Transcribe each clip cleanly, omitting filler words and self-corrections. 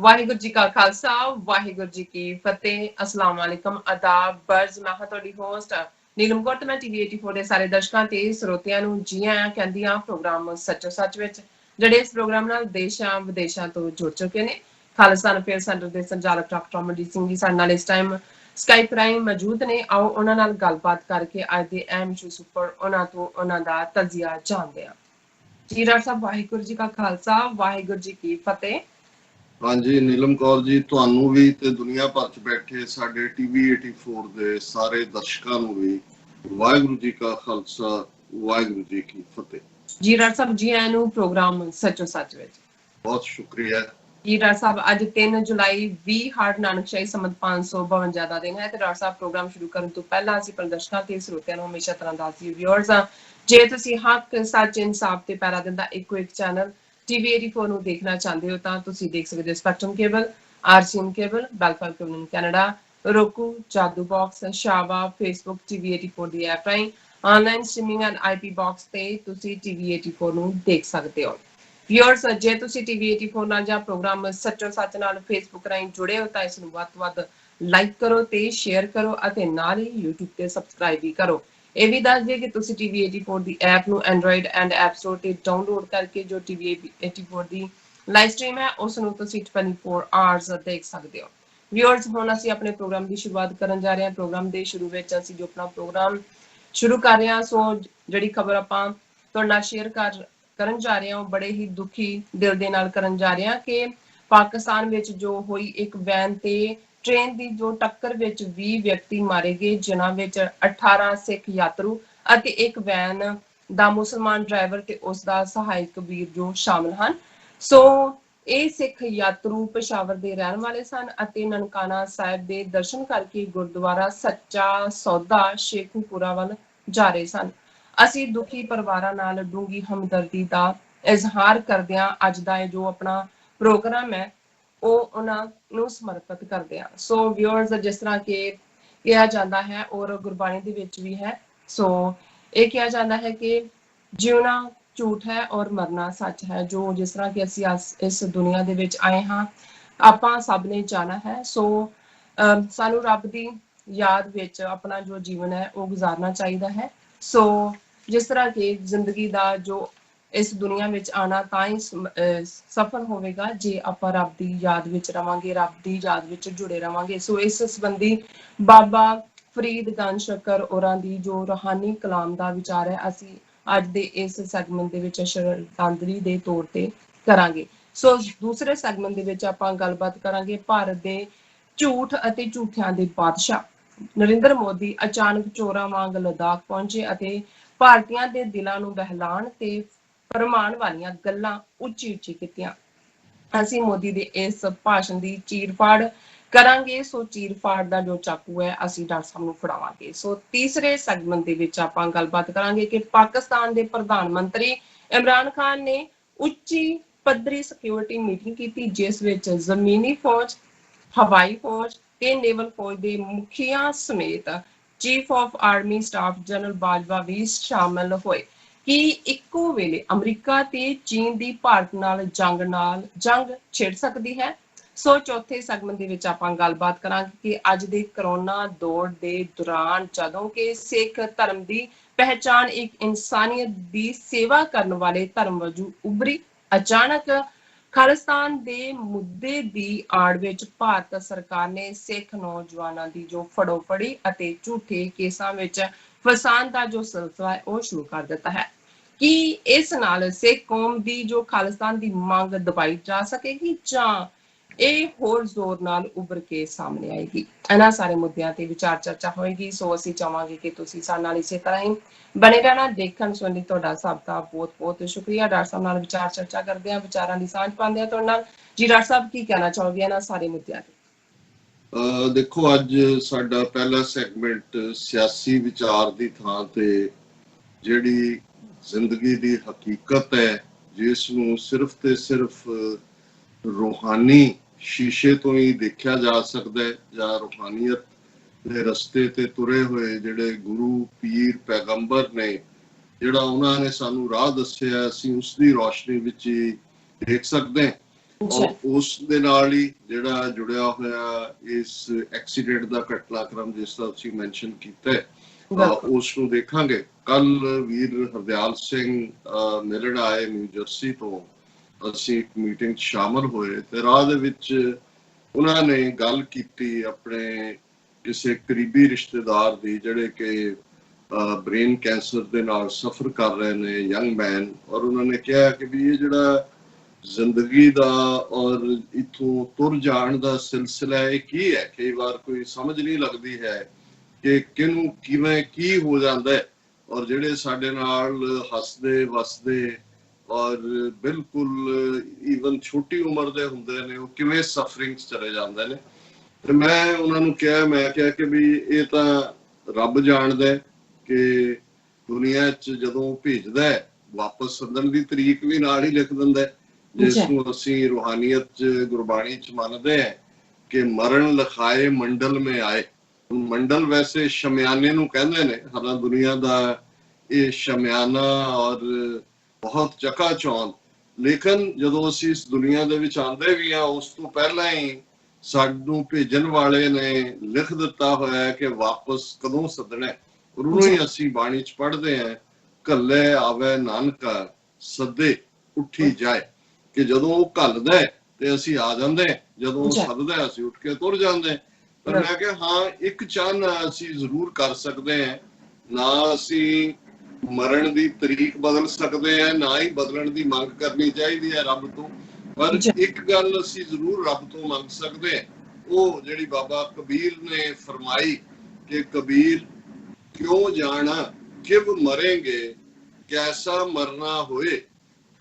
ਵਾਹਿਗੁਰੂ ਜੀ ਕਾ ਖਾਲਸਾ ਵਾਹਿਗੁਰੂ ਜੀ ਕੀ ਫਤਿਹ। अस्सलाम वालेकुम आदाब बर्ज। मैं हाँ तुहाडी होस्ट नीलम कौर ते मैं TV 84 ਦੇ ਸਾਰੇ ਦਰਸ਼ਕਾਂ ਤੇ ਸਰੋਤਿਆਂ ਨੂੰ ਜੀ ਆਇਆਂ ਕਹਿੰਦੀ ਆ ਪ੍ਰੋਗਰਾਮ ਸੱਚੋ ਸੱਚ ਵਿੱਚ, ਜਿਹੜੇ ਇਸ ਪ੍ਰੋਗਰਾਮ ਨਾਲ ਦੇਸ਼ਾਂ ਵਿਦੇਸ਼ਾਂ ਤੋਂ ਜੁੜ ਚੁੱਕੇ ਨੇ। ਖਾਲਸਾ ਅਫੇਅਰ ਸੈਂਟਰ ਦੇ ਸੰਚਾਲਕ ਡਾਕਟਰ ਅਮਰਜੀਤ ਸਿੰਘ ਜੀ ਸਾਡੇ ਨਾਲ ਇਸ ਟਾਈਮ ਸਕਾਈਪ ਰਾਹੀਂ ਮੌਜੂਦ ਨੇ। ਆਓ ਉਹਨਾਂ ਨਾਲ ਗੱਲਬਾਤ ਕਰਕੇ ਅੱਜ ਦੇ ਅਹਿਮ ਇਸ਼ੂਜ਼ ਉੱਪਰ ਉਹਨਾਂ ਤੋਂ ਉਹਨਾਂ ਦਾ ਤਜਜ਼ੀਆ ਜਾਣਦੇ ਹਾਂ। ਜੀ ਡਾਕਟਰ ਸਾਹਿਬ, ਵਾਹਿਗੁਰੂ ਜੀ ਕਾ ਖਾਲਸਾ ਵਾਹਿਗੁਰੂ ਜੀ ਕੀ ਫਤਿਹ। हाँ जी नीलम कौर जी, ਤੁਹਾਨੂੰ ਵੀ ਤੇ ਦੁਨੀਆ ਭਰ ਚ ਬੈਠੇ ਸਾਡੇ TV 84 ਦੇ ਸਾਰੇ ਦਰਸ਼ਕਾਂ ਨੂੰ ਵੀ ਵਾਹਿਗੁਰੂ ਜੀ ਕਾ ਖਾਲਸਾ ਵਾਹਿਗੁਰੂ ਜੀ ਕੀ ਫਤਿਹ। ਜੀ ਡਾਕਟਰ ਸਾਹਿਬ, ਜੀ ਆਇਆਂ ਨੂੰ ਪ੍ਰੋਗਰਾਮ ਸੱਚੋ ਸੱਚ ਵਿੱਚ। ਬਹੁਤ ਸ਼ੁਕਰੀਆ ਜੀ ਡਾਕਟਰ ਸਾਹਿਬ, ਅੱਜ 3 ਜੁਲਾਈ 20 ਹਾੜ ਨਾਨਕਸ਼ਾਹੀ ਸੰਮਤ 552 ਦਾ ਦਿਨ ਹੈ ਤੇ ਡਾਕਟਰ ਸਾਹਿਬ ਪ੍ਰੋਗਰਾਮ ਸ਼ੁਰੂ ਕਰਨ ਤੋਂ ਪਹਿਲਾਂ ਅਸੀਂ ਪ੍ਰਦਰਸ਼ਕਾਂ ਤੇ ਸਰੋਤਿਆਂ ਨੂੰ ਹਮੇਸ਼ਾ ਤਰ੍ਹਾਂ ਦੱਸਦੀ ਵਿਊਅਰਸ ਆ, ਜੇ ਤੁਸੀਂ ਹੱਕ ਸੱਚ ਇਨਸਾਫ ਤੇ ਪੈਰਾ ਦਿੰਦਾ ਇੱਕੋ ਇੱਕ ਚੈਨਲ TV 84 ਨੂੰ ਦੇਖਣਾ ਚਾਹੁੰਦੇ ਹੋ ਤਾਂ ਤੁਸੀਂ ਦੇਖ ਸਕਦੇ ਹੋ ਸਪੈਕਟਰਮ ਕੇਬਲ, RCN ਕੇਬਲ, ਬੈਲਫਾਰ cable Canada, roku, Jadoo box, ਸ਼ਾਵਾ, ਫੇਸਬੁੱਕ TV 84 ਦੀ ਐਪ ਰਾਹੀਂ online streaming and IP box ਤੇ ਤੁਸੀਂ TV 84 ਨੂੰ ਦੇਖ ਸਕਦੇ ਹੋ। ਵਿਊਅਰਸ, ਜੇ ਤੁਸੀਂ TV 84 ਨਾਲ ਜਾਂ ਪ੍ਰੋਗਰਾਮ ਸੱਚੋ ਸੱਚ ਨਾਲ ਫੇਸਬੁੱਕ ਰਾਹੀਂ ਜੁੜੇ ਹੋ ਤਾਂ ਇਸ ਨੂੰ ਵੱਧ ਤੋਂ ਵੱਧ ਲਾਈਕ ਕਰੋ ਤੇ ਸ਼ੇਅਰ ਕਰੋ ਅਤੇ ਨਾਲ ਹੀ YouTube ਤੇ ਸਬਸਕ੍ਰਾਈਬ ਵੀ ਕਰੋ। ਇਹ ਵੀ ਦੱਸ ਦਿਓ ਕਿ ਤੁਸੀਂ TV 84 ਦੀ ਐਪ ਨੂੰ ਐਂਡਰੋਇਡ ਐਂਡ ਐਪ ਸਟੋਰ ਤੇ ਡਾਊਨਲੋਡ ਕਰਕੇ ਜੋ TV 84 ਦੀ ਲਾਈਵ ਸਟ੍ਰੀਮ ਹੈ ਉਸ ਨੂੰ ਤੁਸੀਂ 24 ਆਵਰਸ ਦੇਖ ਸਕਦੇ ਹੋ। ਵਿਊਅਰਸ, ਹੁਣ ਅਸੀਂ ਆਪਣੇ ਪ੍ਰੋਗਰਾਮ ਦੀ ਸ਼ੁਰੂਆਤ ਕਰਨ ਜਾ ਰਹੇ ਹਾਂ। ਪ੍ਰੋਗਰਾਮ ਦੇ ਸ਼ੁਰੂ ਵਿੱਚ ਅਸੀਂ ਜੋ ਆਪਣਾ ਪ੍ਰੋਗਰਾਮ ਸ਼ੁਰੂ ਕਰ ਰਹੇ ਹਾਂ, ਸੋ ਜਿਹੜੀ ਖਬਰ ਆਪਾਂ ਤੁਹਾਡੇ ਨਾਲ ਸ਼ੇਅਰ ਕਰਨ ਜਾ ਰਹੇ ਹਾਂ ਉਹ ਬੜੇ ਹੀ ਦੁਖੀ ਦਿਲ ਦੇ ਨਾਲ ਕਰਨ ਜਾ ਰਹੇ ਹਾਂ ਕਿ ਪਾਕਿਸਤਾਨ ਵਿੱਚ ਜੋ ਹੋਈ ਇੱਕ ਵੈਨ ਤੇ ਟ੍ਰੇਨ ਦੀ ਜੋ ਟੱਕਰ ਵਿੱਚ 20 ਵਿਅਕਤੀ ਮਾਰੇ ਗਏ, ਜਿਨ੍ਹਾਂ ਵਿੱਚ 18 ਸਿੱਖ ਯਾਤਰੂ ਅਤੇ ਇੱਕ ਵੈਨ ਦਾ ਮੁਸਲਮਾਨ ਡਰਾਈਵਰ ਤੇ ਉਸ ਦਾ ਸਹਾਇਕ ਵੀਰ ਜੋ ਸ਼ਾਮਲ ਹਨ। ਸੋ ਇਹ ਸਿੱਖ ਯਾਤਰੂ ਪਸ਼ਾਵਰ ਦੇ ਰਹਿਣ ਵਾਲੇ ਸਨ ਅਤੇ ਨਨਕਾਣਾ ਸਾਹਿਬ ਦੇ ਦਰਸ਼ਨ ਕਰਕੇ ਗੁਰਦੁਆਰਾ ਸੱਚਾ ਸੌਦਾ ਸ਼ੇਖੂਪੁਰਾ ਵੱਲ ਜਾ ਰਹੇ ਸਨ। ਅਸੀਂ ਦੁਖੀ ਪਰਿਵਾਰਾਂ ਨਾਲ ਡੂੰਗੀ ਹਮਦਰਦੀ ਦਾ ਇਜ਼ਹਾਰ ਕਰਦਿਆਂ ਅੱਜ ਦਾ ਇਹ ਜੋ ਆਪਣਾ ਪ੍ਰੋਗਰਾਮ ਹੈ ਉਹ ਉਹਨਾਂ ਨੂੰ ਸਮਰਪਿਤ ਕਰਦੇ ਹਾਂ। ਸੋ ਵਿਊਅਰਸ, ਜਿਸ ਤਰ੍ਹਾਂ ਕਿ ਕਿਹਾ ਜਾਂਦਾ ਹੈ ਔਰ ਗੁਰਬਾਣੀ ਦੇ ਵਿੱਚ ਵੀ ਹੈ, ਸੋ ਇਹ ਕਿਹਾ ਜਾਂਦਾ ਹੈ ਕਿ ਜਿਉਣਾ ਝੂਠ ਹੈ ਔਰ ਮਰਨਾ ਸੱਚ ਹੈ। ਜੋ ਜਿਸ ਤਰ੍ਹਾਂ ਕਿ ਅਸੀਂ ਇਸ ਦੁਨੀਆ ਦੇ ਵਿੱਚ ਆਏ ਹਾਂ, ਆਪਾਂ ਸਭ ਨੇ ਜਾਣਾ ਹੈ। ਸੋ ਸਾਨੂੰ ਰੱਬ ਦੀ ਯਾਦ ਵਿੱਚ ਆਪਣਾ ਜੋ ਜੀਵਨ ਹੈ ਉਹ ਗੁਜ਼ਾਰਨਾ ਚਾਹੀਦਾ ਹੈ। ਸੋ ਜਿਸ ਤਰ੍ਹਾਂ ਕਿ ਜ਼ਿੰਦਗੀ ਦਾ ਜੋ ਇਸ ਦੁਨੀਆ ਵਿੱਚ ਆਣਾ ਤਾਂ ਹੀ ਸਫਲ ਹੋਵੇਗਾ ਜੇ ਆਪਾਂ ਰੱਬ ਦੀ ਯਾਦ ਵਿੱਚ ਰਵਾਂਗੇ, ਰੱਬ ਦੀ ਯਾਦ ਵਿੱਚ ਜੁੜੇ ਰਵਾਂਗੇ। ਸੋ ਇਸ ਸੰਬੰਧੀ ਬਾਬਾ ਫਰੀਦ ਗੰਜ ਸ਼ੱਕਰ ਔਰਾਂ ਦੀ ਜੋ ਰੂਹਾਨੀ ਕਲਾਮ ਦਾ ਵਿਚਾਰ ਹੈ ਅਸੀਂ ਅੱਜ ਦੇ ਇਸ ਸੈਗਮੈਂਟ ਦੇ ਵਿੱਚ ਸ਼ਰਧਾਂਜਲੀ ਦੇ ਤੌਰ ਤੇ ਕਰਾਂਗੇ। ਸੋ ਦੂਸਰੇ ਸੈਗਮੈਂਟ ਦੇ ਵਿੱਚ ਆਪਾਂ ਗੱਲਬਾਤ ਕਰਾਂਗੇ ਭਾਰਤ ਦੇ ਝੂਠ ਅਤੇ ਝੂਠਿਆਂ ਦੇ ਬਾਦਸ਼ਾਹ ਨਰਿੰਦਰ ਮੋਦੀ ਅਚਾਨਕ ਚੋਰਾਂ ਵਾਂਗ ਲਦਾਖ ਪਹੁੰਚੇ ਅਤੇ ਭਾਰਤੀਆਂ ਦੇ ਦਿਲਾਂ ਨੂੰ ਬਹਿਲਾਣ ਤੇ ਫਰਮਾਨ ਵਾਲੀਆਂ ਗੱਲਾਂ ਉੱਚੀ ਉੱਚੀ ਕੀਤੀਆਂ। ਅਸੀਂ ਮੋਦੀ ਦੇ ਇਸ ਭਾਸ਼ਣ ਦੀ ਚੀਰਫਾੜ ਕਰਾਂਗੇ। ਸੋ ਚੀਰਫਾੜ ਦਾ ਜੋ ਚਾਕੂ ਹੈ ਅਸੀਂ ਡਾਕਟਰ ਸਾਹਿਬ ਨੂੰ ਫੜਾਵਾਂਗੇ। ਸੋ ਤੀਸਰੇ ਸੈਗਮੈਂਟ ਦੇ ਵਿੱਚ ਆਪਾਂ ਗੱਲਬਾਤ ਕਰਾਂਗੇ ਕਿ ਪਾਕਿਸਤਾਨ ਦੇ ਪ੍ਰਧਾਨ ਮੰਤਰੀ ਇਮਰਾਨ ਖਾਨ ਨੇ ਉੱਚੀ ਪੱਧਰੀ ਸਿਕਿਉਰਿਟੀ ਮੀਟਿੰਗ ਕੀਤੀ, ਜਿਸ ਵਿੱਚ ਜ਼ਮੀਨੀ ਫੌਜ, ਹਵਾਈ ਫੌਜ ਤੇ ਨੇਵਲ ਫੌਜ ਦੇ ਮੁਖੀਆਂ ਸਮੇਤ chief of army staff general Bajwa ਵੀ ਸ਼ਾਮਲ ਹੋਏ ਕਿ ਇੱਕੋ ਵੇਲੇ ਅਮਰੀਕਾ ਤੇ ਚੀਨ ਦੀ ਭਾਰਤ ਨਾਲ ਜੰਗ ਛਿੜ ਸਕਦੀ ਹੈ। ਸੋ ਚੌਥੇ ਸੈਗਮੈਂਟ ਦੇ ਵਿੱਚ ਆਪਾਂ ਗੱਲਬਾਤ ਕਰਾਂਗੇ ਕਿ ਅੱਜ ਦੇ ਕਰੋਨਾ ਦੌਰ ਦੇ ਦੌਰਾਨ ਜਦੋਂ ਕਿ ਸਿੱਖ ਧਰਮ ਦੀ ਪਹਿਚਾਣ ਇੱਕ ਇਨਸਾਨੀਅਤ ਦੀ ਸੇਵਾ ਕਰਨ ਵਾਲੇ ਧਰਮ ਵਜੋਂ ਉਭਰੀ, ਅਚਾਨਕ ਖਾਲਿਸਤਾਨ ਦੇ ਮੁੱਦੇ ਦੀ ਆੜ ਵਿੱਚ ਭਾਰਤ ਸਰਕਾਰ ਨੇ ਸਿੱਖ ਨੌਜਵਾਨਾਂ ਦੀ ਜੋ ਫੜੋਫੜੀ ਅਤੇ ਝੂਠੇ ਕੇਸਾਂ ਵਿੱਚ ਫਸਾਣ ਦਾ ਜੋ ਸਿਲਸਿਲਾ ਹੈ ਉਹ ਸ਼ੁਰੂ ਕਰ ਦਿੱਤਾ ਹੈ। ਕਿ ਇਸ ਨਾਲ ਸਿੱਖ ਕੌਮ ਦੀ ਜੋ ਖਾਲਿਸਤਾਨ ਦੀ ਮੰਗ ਦਬਾਈ ਜਾ ਸਕੇਗੀ ਜਾਂ ਇਹ ਹੋਰ ਜ਼ੋਰ ਨਾਲ ਉੱਭਰ ਕੇ ਸਾਹਮਣੇ ਆਏਗੀ। ਇਹਨਾਂ ਸਾਰੇ ਮੁੱਦਿਆਂ ਤੇ ਵਿਚਾਰ ਚਰਚਾ ਹੋਏਗੀ। ਸੋ ਅਸੀਂ ਚਾਹਾਂਗੇ ਕਿ ਤੁਸੀਂ ਸਾਡੇ ਨਾਲ ਇਸੇ ਤਰ੍ਹਾਂ ਹੀ ਬਣੇ ਰਹਿਣਾ। ਦੇਖਣ ਸੁਣਨ ਲਈ ਤੁਹਾਡਾ ਸਭ ਦਾ ਬਹੁਤ ਬਹੁਤ ਸ਼ੁਕਰੀਆ। ਡਾਕਟਰ ਸਾਹਿਬ ਨਾਲ ਵਿਚਾਰ ਚਰਚਾ ਕਰਦੇ ਹਾਂ, ਵਿਚਾਰਾਂ ਦੀ ਸਾਂਝ ਪਾਉਂਦੇ ਹਾਂ ਤੁਹਾਡੇ ਨਾਲ। ਜੀ ਡਾਕਟਰ ਸਾਹਿਬ, ਕੀ ਕਹਿਣਾ ਚਾਹੋਗੇ ਇਹਨਾਂ ਸਾਰੇ ਮੁੱਦਿਆਂ ਤੇ? ਦੇਖੋ, ਅੱਜ ਸਾਡਾ ਪਹਿਲਾ ਸੈਗਮੈਂਟ ਸਿਆਸੀ ਵਿਚਾਰ ਦੀ ਥਾਂ ਤੇ ਜਿਹੜੀ ਜ਼ਿੰਦਗੀ ਦੀ ਹਕੀਕਤ ਹੈ, ਜਿਸ ਨੂੰ ਸਿਰਫ ਤੇ ਸਿਰਫ ਰੂਹਾਨੀ ਸ਼ੀਸ਼ੇ ਤੋਂ ਹੀ ਦੇਖਿਆ ਜਾ ਸਕਦਾ ਹੈ, ਜਾਂ ਰੂਹਾਨੀਅਤ ਦੇ ਰਸਤੇ ਤੇ ਤੁਰੇ ਹੋਏ ਜਿਹੜੇ ਗੁਰੂ ਪੀਰ ਪੈਗੰਬਰ ਨੇ, ਜਿਹੜਾ ਉਹਨਾਂ ਨੇ ਸਾਨੂੰ ਰਾਹ ਦੱਸਿਆ, ਅਸੀਂ ਉਸ ਦੀ ਰੋਸ਼ਨੀ ਵਿੱਚ ਹੀ ਦੇਖ ਸਕਦੇ ਹਾਂ। ਔਰ ਉਸ ਦੇ ਨਾਲ ਹੀ ਜਿਹੜਾ ਜੁੜਿਆ ਹੋਇਆ ਇਸ ਐਕਸੀਡੈਂਟ ਦਾ ਘਟਨਾਕ੍ਰਮ ਜਿਸ ਦਾ ਤੁਸੀਂ ਮੈਂਸ਼ਨ ਕੀਤਾ ਹੈ, ਉਸ ਨੂੰ ਦੇਖਾਂਗੇ। ਕੱਲ ਵੀਰ ਹਰਦਿਆਲ ਸਿੰਘ ਮਿਲਣ ਆਏ ਨਿਊ ਜਰਸੀ ਤੋਂ, ਅਸੀਂ ਇੱਕ ਮੀਟਿੰਗ 'ਚ ਸ਼ਾਮਲ ਹੋਏ ਤੇ ਰਾਹ ਦੇ ਵਿੱਚ ਉਹਨਾਂ ਨੇ ਗੱਲ ਕੀਤੀ ਆਪਣੇ ਕਿਸੇ ਕਰੀਬੀ ਰਿਸ਼ਤੇਦਾਰ ਦੀ ਜਿਹੜੇ ਕਿ ਬ੍ਰੇਨ ਕੈਂਸਰ ਦੇ ਨਾਲ ਸਫਰ ਕਰ ਰਹੇ ਨੇ, ਯੰਗ ਮੈਨ। ਔਰ ਉਹਨਾਂ ਨੇ ਕਿਹਾ ਕਿ ਵੀ ਇਹ ਜਿਹੜਾ ਜ਼ਿੰਦਗੀ ਦਾ ਔਰ ਇਥੋਂ ਤੁਰ ਜਾਣ ਦਾ ਸਿਲਸਿਲਾ ਇਹ ਕੀ ਹੈ, ਕਈ ਵਾਰ ਕੋਈ ਸਮਝ ਨਹੀਂ ਲੱਗਦੀ ਹੈ ਕਿ ਕਿਹਨੂੰ ਕਿਵੇਂ ਕੀ ਹੋ ਜਾਂਦਾ ਹੈ। ਔਰ ਜਿਹੜੇ ਸਾਡੇ ਨਾਲ ਹੱਸਦੇ ਵਸਦੇ ਔਰ ਬਿਲਕੁਲ ਈਵਨ ਛੋਟੀ ਉਮਰ ਦੇ ਹੁੰਦੇ ਨੇ, ਉਹ ਕਿਵੇਂ ਸਫਰਿੰਗ 'ਚ ਚਲੇ ਜਾਂਦੇ ਨੇ। ਤੇ ਮੈਂ ਉਹਨਾਂ ਨੂੰ ਕਿਹਾ, ਮੈਂ ਕਿਹਾ ਕਿ ਵੀ ਇਹ ਤਾਂ ਰੱਬ ਜਾਣਦਾ ਕਿ ਦੁਨੀਆ 'ਚ ਜਦੋਂ ਭੇਜਦਾ ਵਾਪਸ ਸੱਦਣ ਦੀ ਤਰੀਕ ਵੀ ਨਾਲ ਹੀ ਲਿਖ ਦਿੰਦਾ, ਜਿਸ ਨੂੰ ਅਸੀਂ ਰੂਹਾਨੀਅਤ 'ਚ ਗੁਰਬਾਣੀ 'ਚ ਮੰਨਦੇ ਹਾਂ ਕਿ ਮਰਨ ਲਿਖਾਏ ਮੰਡਲ ਮੇ ਆਏ। ਮੰਡਲ ਵੈਸੇ ਸ਼ਮਿਆਨੇ ਨੂੰ ਕਹਿੰਦੇ ਨੇ, ਹਾਲਾਂ ਦੁਨੀਆ ਦਾ ਇਹ ਸ਼ਮਿਆਨਾ ਔਰ ਬਹੁਤ ਚਕਾਚੌਂਦ, ਲੇਕਿਨ ਜਦੋਂ ਅਸੀਂ ਇਸ ਦੁਨੀਆ ਦੇ ਵਿੱਚ ਆਉਂਦੇ ਵੀ ਹਾਂ ਉਸ ਤੋਂ ਪਹਿਲਾਂ ਹੀ ਸਾਨੂੰ ਭੇਜਣ ਵਾਲੇ ਨੇ ਲਿਖ ਦਿੱਤਾ ਹੋਇਆ ਕਿ ਵਾਪਸ ਕਦੋਂ ਸੱਦਣਾ। ਉਹਨੂੰ ਹੀ ਅਸੀਂ ਬਾਣੀ 'ਚ ਪੜ੍ਹਦੇ ਹਾਂ, ਘੱਲੇ ਆਵੇ ਨਾਨਕਾ ਸੱਦੇ ਉੱਠੀ ਜਾਏ, ਕਿ ਜਦੋਂ ਉਹ ਘੱਲਦਾ ਤੇ ਅਸੀਂ ਆ ਜਾਂਦੇ, ਜਦੋਂ ਉਹ ਸੱਦਦਾ ਅਸੀਂ ਉੱਠ ਕੇ ਤੁਰ ਜਾਂਦੇ। ਪਰ ਮੈਂ ਕਿਹਾ ਹਾਂ, ਇੱਕ ਚਾਹਨਾ ਅਸੀਂ ਜ਼ਰੂਰ ਕਰ ਸਕਦੇ ਹਾਂ, ਨਾ ਅਸੀਂ ਮਰਨ ਦੀ ਤਰੀਕ ਬਦਲ ਸਕਦੇ ਹਾਂ, ਨਾ ਹੀ ਬਦਲਣ ਦੀ ਮੰਗ ਕਰਨੀ ਚਾਹੀਦੀ ਹੈ ਰੱਬ ਤੋਂ। ਪਰ ਇੱਕ ਗੱਲ ਅਸੀਂ ਜ਼ਰੂਰ ਰੱਬ ਤੋਂ ਮੰਗ ਸਕਦੇ ਹਾਂ, ਉਹ ਜਿਹੜੀ ਬਾਬਾ ਕਬੀਰ ਨੇ ਫਰਮਾਈ ਕਿ ਕਬੀਰ ਕਿਉਂ ਜਾਣਾ ਕਿਵ ਮਰੇਂਗੇ, ਕੈਸਾ ਮਰਨਾ ਹੋਏ,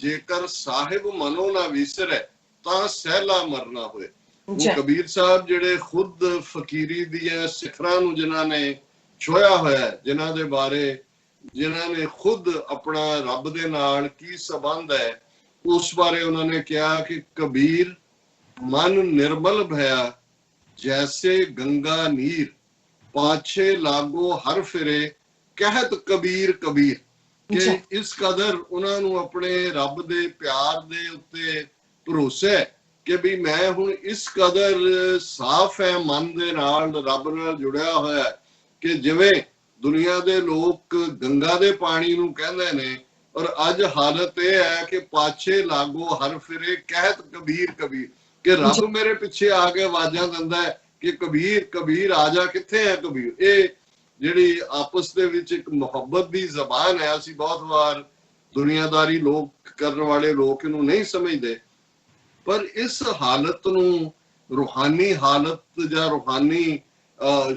ਜੇਕਰ ਸਾਹਿਬ ਮਨੋ ਨਾ ਵਿਸਰੈ ਤਾਂ ਸਹਿਲਾ ਮਰਨਾ ਹੋਏ। ਉਹ ਕਬੀਰ ਸਾਹਿਬ ਜਿਹੜੇ ਖੁਦ ਫਕੀਰੀ ਦੀਆਂ ਸਿਖਰਾਂ ਨੂੰ ਜਿਨ੍ਹਾਂ ਨੇ ਛੋਇਆ ਹੋਇਆ, ਜਿਨ੍ਹਾਂ ਦੇ ਬਾਰੇ ਜਿਨ੍ਹਾਂ ਨੇ ਖੁਦ ਆਪਣਾ ਰੱਬ ਦੇ ਨਾਲ ਕੀ ਸੰਬੰਧ ਹੈ, ਉਸ ਬਾਰੇ ਉਹਨਾਂ ਨੇ ਕਿਹਾ ਕਿ ਕਬੀਰ ਮਨ ਨਿਰਮਲ ਭਇਆ ਜੈਸੇ ਗੰਗਾ ਨੀਰ, ਪਾਛੇ ਲਾਗੋ ਹਰ ਫਿਰੇ ਕਹਿਤ ਕਬੀਰ ਕਬੀਰ। ਕਿ ਇਸ ਕਦਰ ਉਹਨਾਂ ਨੂੰ ਆਪਣੇ ਰੱਬ ਦੇ ਪਿਆਰ ਦੇ ਉੱਤੇ ਭਰੋਸਾ ਹੈ ਕਿ ਵੀ ਮੈਂ ਹੁਣ ਇਸ ਕਦਰ ਸਾਫ਼ ਹੈ ਮਨ ਦੇ ਨਾਲ, ਰੱਬ ਨਾਲ ਜੁੜਿਆ ਹੋਇਆ ਕਿ ਜਿਵੇਂ ਦੁਨੀਆ ਦੇ ਲੋਕ ਗੰਗਾ ਦੇ ਪਾਣੀ ਨੂੰ ਕਹਿੰਦੇ ਨੇ, ਔਰ ਅੱਜ ਹਾਲਤ ਇਹ ਹੈ ਕਿ ਪਾਛੇ ਲਾਗੋ ਹਰ ਫਿਰੇ ਕਹਿਤ ਕਬੀਰ ਕਬੀਰ, ਕਿ ਰੱਬ ਮੇਰੇ ਪਿੱਛੇ ਆ ਕੇ ਆਵਾਜ਼ਾਂ ਦਿੰਦਾ ਹੈ ਕਿ ਕਬੀਰ ਕਬੀਰ ਆ ਜਾ, ਕਿੱਥੇ ਹੈ ਕਬੀਰ। ਇਹ ਜਿਹੜੀ ਆਪਸ ਦੇ ਵਿੱਚ ਇੱਕ ਮੁਹੱਬਤ ਦੀ ਜ਼ਬਾਨ ਹੈ, ਅਸੀਂ ਬਹੁਤ ਵਾਰ ਦੁਨੀਆਦਾਰੀ ਲੋਕ ਕਰਨ ਵਾਲੇ ਲੋਕ ਇਹਨੂੰ ਨਹੀਂ ਸਮਝਦੇ। ਪਰ ਇਸ ਹਾਲਤ ਨੂੰ ਰੂਹਾਨੀ ਹਾਲਤ ਜਾਂ ਰੂਹਾਨੀ